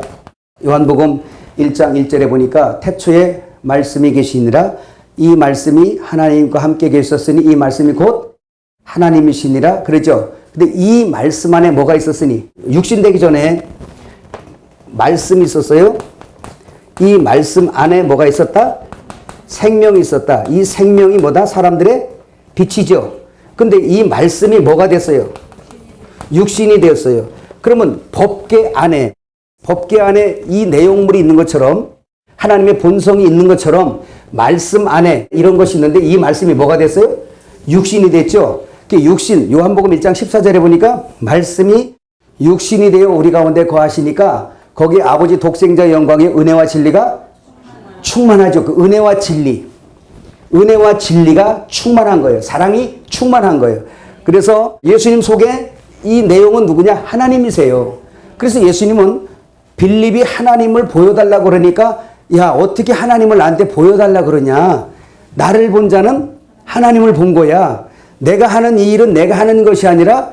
S1: 요한복음 1장 1절에 보니까 태초에 말씀이 계시니라. 이 말씀이 하나님과 함께 계셨으니 이 말씀이 곧 하나님이시니라. 그러죠. 근데 이 말씀 안에 뭐가 있었으니? 육신되기 전에 말씀이 있었어요. 이 말씀 안에 뭐가 있었다? 생명이 있었다. 이 생명이 뭐다? 사람들의 빛이죠. 근데 이 말씀이 뭐가 됐어요? 육신이 되었어요. 그러면 법궤 안에 이 내용물이 있는 것처럼 하나님의 본성이 있는 것처럼 말씀 안에 이런 것이 있는데 이 말씀이 뭐가 됐어요? 육신이 됐죠. 육신, 요한복음 1장 14절에 보니까 말씀이 육신이 되어 우리 가운데 거하시니까 거기에 아버지 독생자의 영광의 은혜와 진리가 충만하죠. 그 은혜와 진리가 충만한 거예요. 사랑이 충만한 거예요. 그래서 예수님 속에 이 내용은 누구냐? 하나님이세요. 그래서 예수님은 빌립이 하나님을 보여달라고 그러니까 야, 어떻게 하나님을 나한테 보여달라고 그러냐? 나를 본 자는 하나님을 본 거야. 내가 하는 이 일은 내가 하는 것이 아니라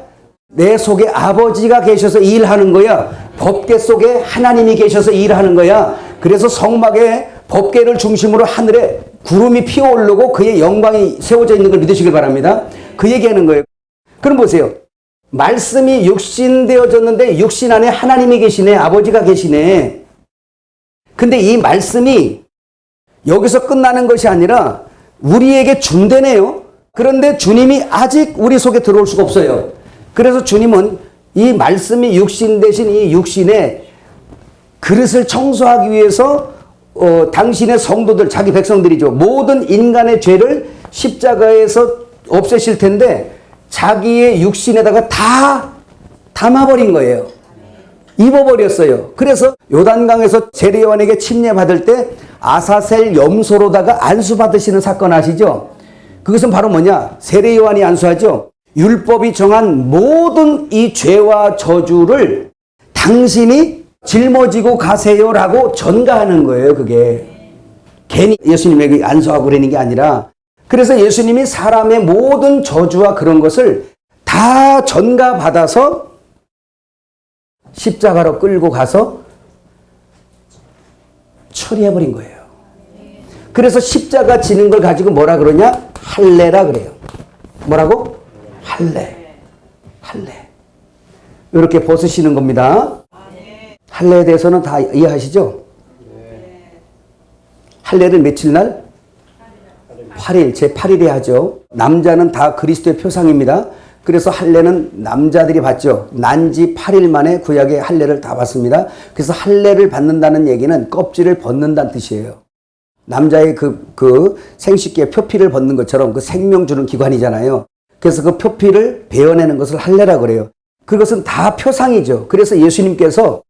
S1: 내 속에 아버지가 계셔서 일하는 거야. 법궤 속에 하나님이 계셔서 일하는 거야. 그래서 성막에 법궤를 중심으로 하늘에 구름이 피어오르고 그의 영광이 세워져 있는 걸 믿으시길 바랍니다. 그 얘기하는 거예요. 그럼 보세요. 말씀이 육신되어졌는데 육신 안에 하나님이 계시네. 아버지가 계시네. 근데 이 말씀이 여기서 끝나는 것이 아니라 우리에게 준대네요. 그런데 주님이 아직 우리 속에 들어올 수가 없어요. 그래서 주님은 이 말씀이 육신 대신 이 육신에 그릇을 청소하기 위해서 당신의 성도들, 자기 백성들이죠. 모든 인간의 죄를 십자가에서 없애실 텐데 자기의 육신에다가 다 담아버린 거예요. 입어버렸어요. 그래서 요단강에서 세례요한에게 침례받을 때 아사셀 염소로다가 안수받으시는 사건 아시죠? 그것은 바로 뭐냐? 세례요한이 안수하죠. 율법이 정한 모든 이 죄와 저주를 당신이 짊어지고 가세요라고 전가하는 거예요. 그게 괜히 예수님에게 안수하고 그러는 게 아니라, 그래서 예수님이 사람의 모든 저주와 그런 것을 다 전가받아서 십자가로 끌고 가서 처리해버린 거예요. 그래서 십자가 지는 걸 가지고 뭐라 그러냐? 할례라 그래요. 뭐라고? 할례. 이렇게 벗으시는 겁니다. 할례에 대해서는 다 이해하시죠? 할례를 며칠 날? 8일, 제8일에 하죠. 남자는 다 그리스도의 표상입니다. 그래서 할례는 남자들이 받죠. 난지 8일 만에 구약의 할례를 다 받습니다. 그래서 할례를 받는다는 얘기는 껍질을 벗는다는 뜻이에요. 남자의 그 생식기의 표피를 벗는 것처럼 그 생명 주는 기관이잖아요. 그래서 그 표피를 베어내는 것을 할례라고 그래요. 그것은 다 표상이죠. 그래서 예수님께서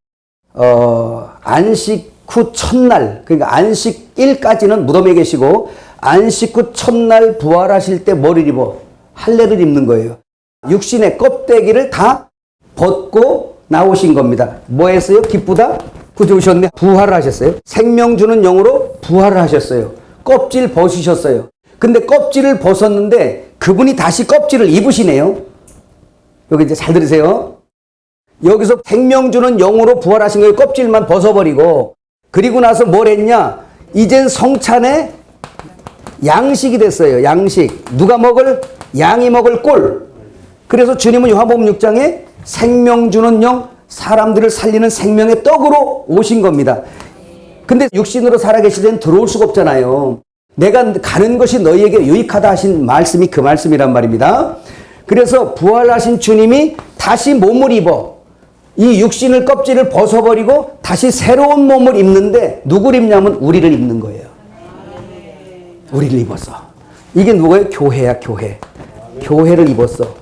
S1: 안식 후 첫날, 그러니까 안식일까지는 무덤에 계시고 안식 후 첫날 부활하실 때 뭐를 입어? 할례를 입는 거예요. 육신의 껍데기를 다 벗고 나오신 겁니다. 뭐 했어요? 기쁘다? 구주셨네. 부활을 하셨어요. 생명 주는 영으로 부활을 하셨어요. 껍질 벗으셨어요. 근데 껍질을 벗었는데 그분이 다시 껍질을 입으시네요. 여기 이제 잘 들으세요. 여기서 생명 주는 영으로 부활하신 거예요. 껍질만 벗어버리고. 그리고 나서 뭘 했냐? 이젠 성찬의 양식이 됐어요. 양식. 누가 먹을? 양이 먹을 꼴. 그래서 주님은 요한복음 6장에 생명 주는 영, 사람들을 살리는 생명의 떡으로 오신 겁니다. 근데 육신으로 살아계실 때는 들어올 수가 없잖아요. 내가 가는 것이 너희에게 유익하다 하신 말씀이 그 말씀이란 말입니다. 그래서 부활하신 주님이 다시 몸을 입어 이 육신을 껍질을 벗어버리고 다시 새로운 몸을 입는데 누구를 입냐면 우리를 입는 거예요. 우리를 입었어. 이게 누구예요? 교회야, 교회. 교회를 입었어.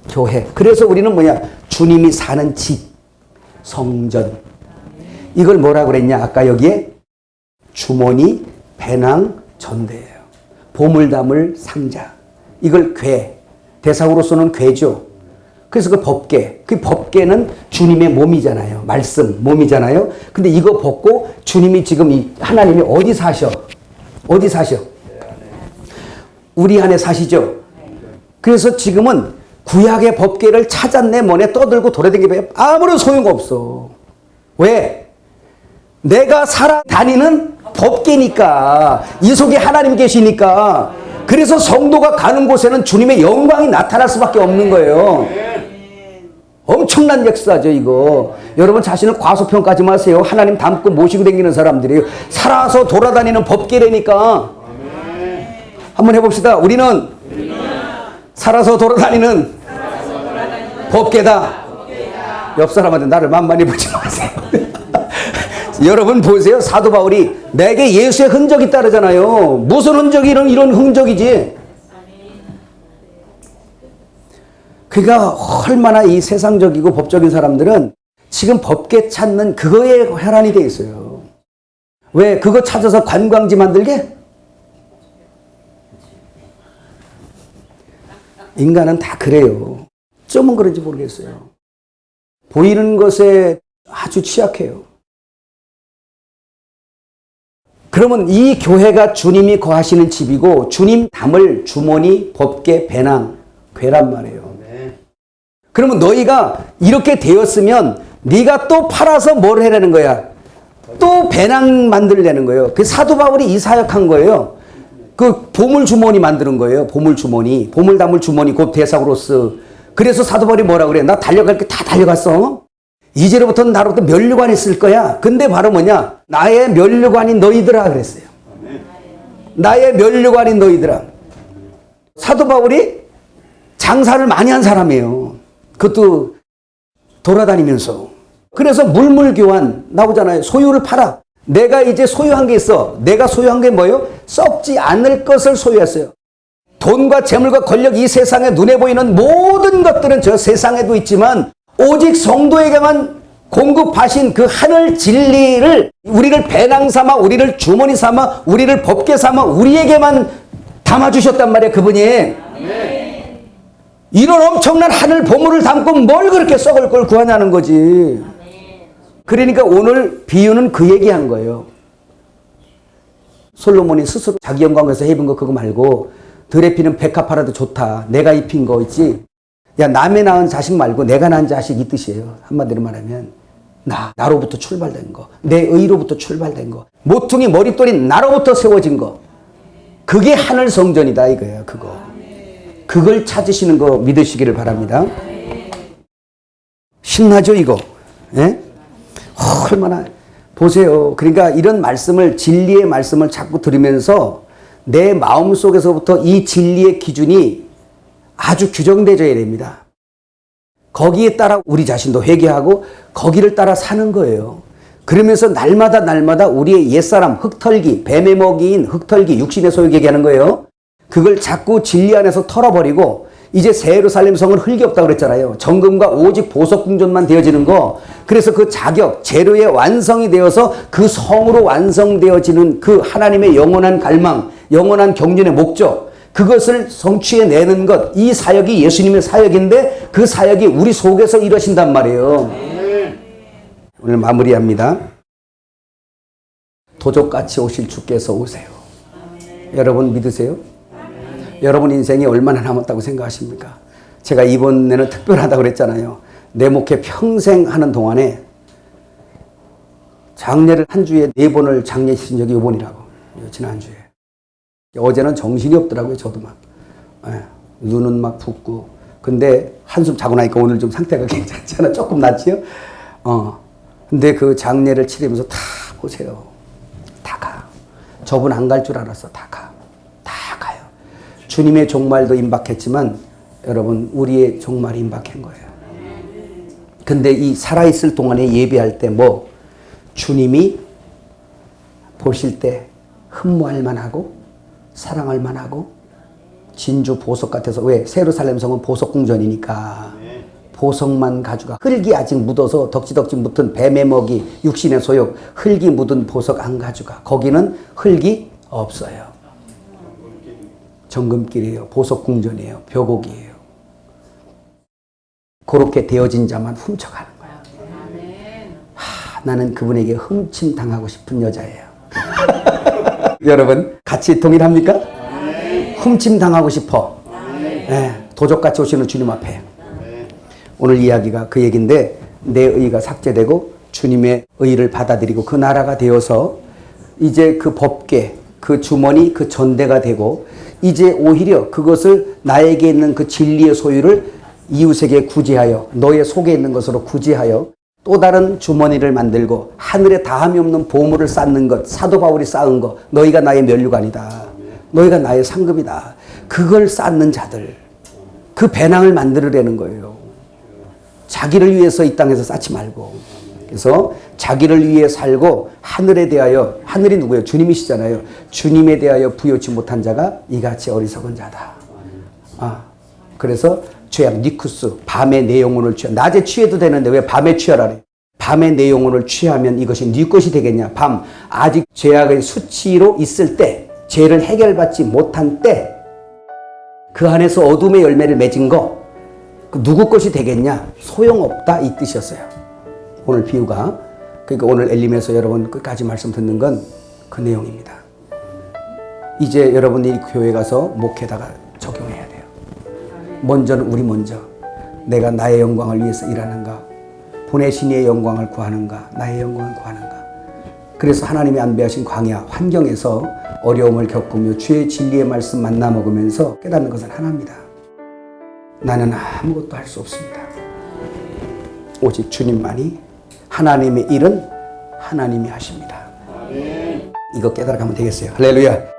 S1: 교회. 그래서 우리는 뭐냐? 주님이 사는 집, 성전. 이걸 뭐라 그랬냐? 아까 여기에 주머니, 배낭, 전대예요. 보물 담을 상자. 이걸 궤. 대사으로서는 궤죠. 그래서 그 법궤. 그 법궤는 주님의 몸이잖아요. 말씀, 몸이잖아요. 근데 이거 벗고 주님이 지금 하나님이 어디 사셔? 어디 사셔? 우리 안에 사시죠? 그래서 지금은 구약의 법궤를 찾았네 뭐네 떠들고 돌아다니면 아무런 소용 없어. 왜? 내가 살아다니는 법궤니까. 이 속에 하나님 계시니까. 그래서 성도가 가는 곳에는 주님의 영광이 나타날 수밖에 없는 거예요. 엄청난 역사죠 이거. 여러분 자신을 과소평가하지 마세요. 하나님 닮고 모시고 다니는 사람들이에요. 살아서 돌아다니는 법궤라니까. 한번 해봅시다. 우리는 살아서 돌아다니는 법궤다. 옆 사람한테 나를 만만히 보지 마세요. 여러분 보세요. 사도 바울이 내게 예수의 흔적이 따르잖아요. 무슨 흔적이 이런 흔적이지. 그러니까 얼마나 이 세상적이고 법적인 사람들은 지금 법궤 찾는 그거에 혈안이 돼 있어요. 왜? 그거 찾아서 관광지 만들게? 인간은 다 그래요. 좀은 그런지 모르겠어요. 보이는 것에 아주 취약해요. 그러면 이 교회가 주님이 거하시는 집이고 주님 담을 주머니, 법궤, 배낭, 궤란 말이에요. 그러면 너희가 이렇게 되었으면 네가 또 팔아서 뭘 해내는 거야? 또 배낭 만들려는 거예요. 그 사도 바울이 이 사역한 거예요. 그 보물 주머니 만드는 거예요. 보물 주머니. 보물 담을 주머니 곧 대사우로스. 그래서 사도 바울이 뭐라 그래? 나 달려갈 게 다 달려갔어. 이제로부터는 나로부터 면류관이 있을 거야. 근데 바로 뭐냐? 나의 면류관이 너희들아 그랬어요. 나의 면류관이 너희들아. 사도 바울이 장사를 많이 한 사람이에요. 그것도 돌아다니면서. 그래서 물물교환 나오잖아요. 소유를 팔아. 내가 이제 소유한 게 있어. 내가 소유한 게 뭐예요? 썩지 않을 것을 소유했어요. 돈과 재물과 권력, 이 세상에 눈에 보이는 모든 것들은 저 세상에도 있지만 오직 성도에게만 공급하신 그 하늘 진리를 우리를 배낭 삼아, 우리를 주머니 삼아, 우리를 법궤 삼아 우리에게만 담아주셨단 말이에요. 그분이. 네. 이런 엄청난 하늘 보물을 담고 뭘 그렇게 썩을 걸 구하냐는 거지. 그러니까 오늘 비유는 그 얘기한 거예요. 솔로몬이 스스로 자기 영광에서 입은 거 그거 말고 들에 피는 백합 팔아도 좋다. 내가 입힌 거 있지. 야, 남의 낳은 자식 말고 내가 낳은 자식 이 뜻이에요. 한마디로 말하면 나로부터 출발된 거. 내 의로부터 출발된 거. 모퉁이 머릿돌이 나로부터 세워진 거. 그게 하늘 성전이다 이거예요. 그거. 그걸 찾으시는 거 믿으시기를 바랍니다. 신나죠 이거. 예? 얼마나 보세요. 그러니까 이런 말씀을 진리의 말씀을 자꾸 들으면서 내 마음속에서부터 이 진리의 기준이 아주 규정되어야 됩니다. 거기에 따라 우리 자신도 회개하고 거기를 따라 사는 거예요. 그러면서 날마다 우리의 옛사람 흙털기, 뱀의 먹이인 흙털기, 육신의 소욕 얘기하는 거예요. 그걸 자꾸 진리 안에서 털어버리고 이제 새 예루살렘 성은 흙이 없다고 그랬잖아요. 정금과 오직 보석 궁전만 되어지는 거. 그래서 그 자격, 재료의 완성이 되어서 그 성으로 완성되어지는 그 하나님의 영원한 갈망, 영원한 경륜의 목적, 그것을 성취해내는 것, 이 사역이 예수님의 사역인데 그 사역이 우리 속에서 이루어진단 말이에요. 오늘 마무리합니다. 도적같이 오실 주께서 오세요. 여러분 믿으세요? 여러분 인생이 얼마나 남았다고 생각하십니까? 제가 이번에는 특별하다고 그랬잖아요. 내 목회 평생 하는 동안에 장례를 한 주에 4번을 장례시킨 적이 이번이라고. 지난주에. 어제는 정신이 없더라고요. 저도 막. 눈은 막 붓고. 근데 한숨 자고 나니까 오늘 좀 상태가 괜찮잖아. 조금 낫지요? 근데 그 장례를 치르면서 다 보세요. 다 가. 저분 안 갈 줄 알았어. 다 가. 다 가요. 주님의 종말도 임박했지만 여러분 우리의 종말이 임박한 거예요. 근데 이 살아있을 동안에 예배할 때 뭐 주님이 보실 때 흠모할 만하고 사랑할 만하고 진주 보석 같아서 왜? 세루살렘 성은 보석 궁전이니까 보석만 가져가. 흙이 아직 묻어서 덕지덕지 묻은 뱀의 먹이 육신의 소욕 흙이 묻은 보석 안 가져가. 거기는 흙이 없어요. 정금길이에요. 보석 궁전이에요. 벼곡이에요. 그렇게 되어진 자만 훔쳐가는 거야. 나는 그분에게 흠침당하고 싶은 여자예요. 여러분 같이 동일합니까? 흠침당하고 싶어. 도적같이 오시는 주님 앞에. 오늘 이야기가 그 얘기인데 내 의가 삭제되고 주님의 의를 받아들이고 그 나라가 되어서 이제 그 법궤, 그 주머니, 그 전대가 되고 이제 오히려 그것을 나에게 있는 그 진리의 소유를 이웃에게 구제하여 너의 속에 있는 것으로 구제하여 또 다른 주머니를 만들고 하늘에 다함이 없는 보물을 쌓는 것, 사도 바울이 쌓은 것, 너희가 나의 면류관이다. 너희가 나의 상급이다. 그걸 쌓는 자들, 그 배낭을 만들으려는 거예요. 자기를 위해서 이 땅에서 쌓지 말고. 그래서 자기를 위해 살고 하늘에 대하여, 하늘이 누구예요? 주님이시잖아요. 주님에 대하여 부여치 못한 자가 이같이 어리석은 자다. 그래서 죄악, 니쿠스, 밤에 내 영혼을 취하. 낮에 취해도 되는데 왜 밤에 취하라래? 밤에 내 영혼을 취하면 이것이 네 것이 되겠냐? 밤, 아직 죄악의 수치로 있을 때, 죄를 해결받지 못한 때, 그 안에서 어둠의 열매를 맺은 거, 그 누구 것이 되겠냐? 소용없다 이 뜻이었어요. 오늘 비유가. 그러니까 오늘 엘림에서 여러분 끝까지 말씀 듣는 건 그 내용입니다. 이제 여러분이 교회 가서 목회다가 적용해야 돼요. 먼저는 우리 먼저. 내가 나의 영광을 위해서 일하는가? 보내신 이의 영광을 구하는가? 나의 영광을 구하는가? 그래서 하나님이 안배하신 광야 환경에서 어려움을 겪으며 주의 진리의 말씀 만나 먹으면서 깨닫는 것은 하나입니다. 나는 아무것도 할 수 없습니다. 오직 주님만이. 하나님의 일은 하나님이 하십니다. 이거 깨달아가면 되겠어요. 할렐루야.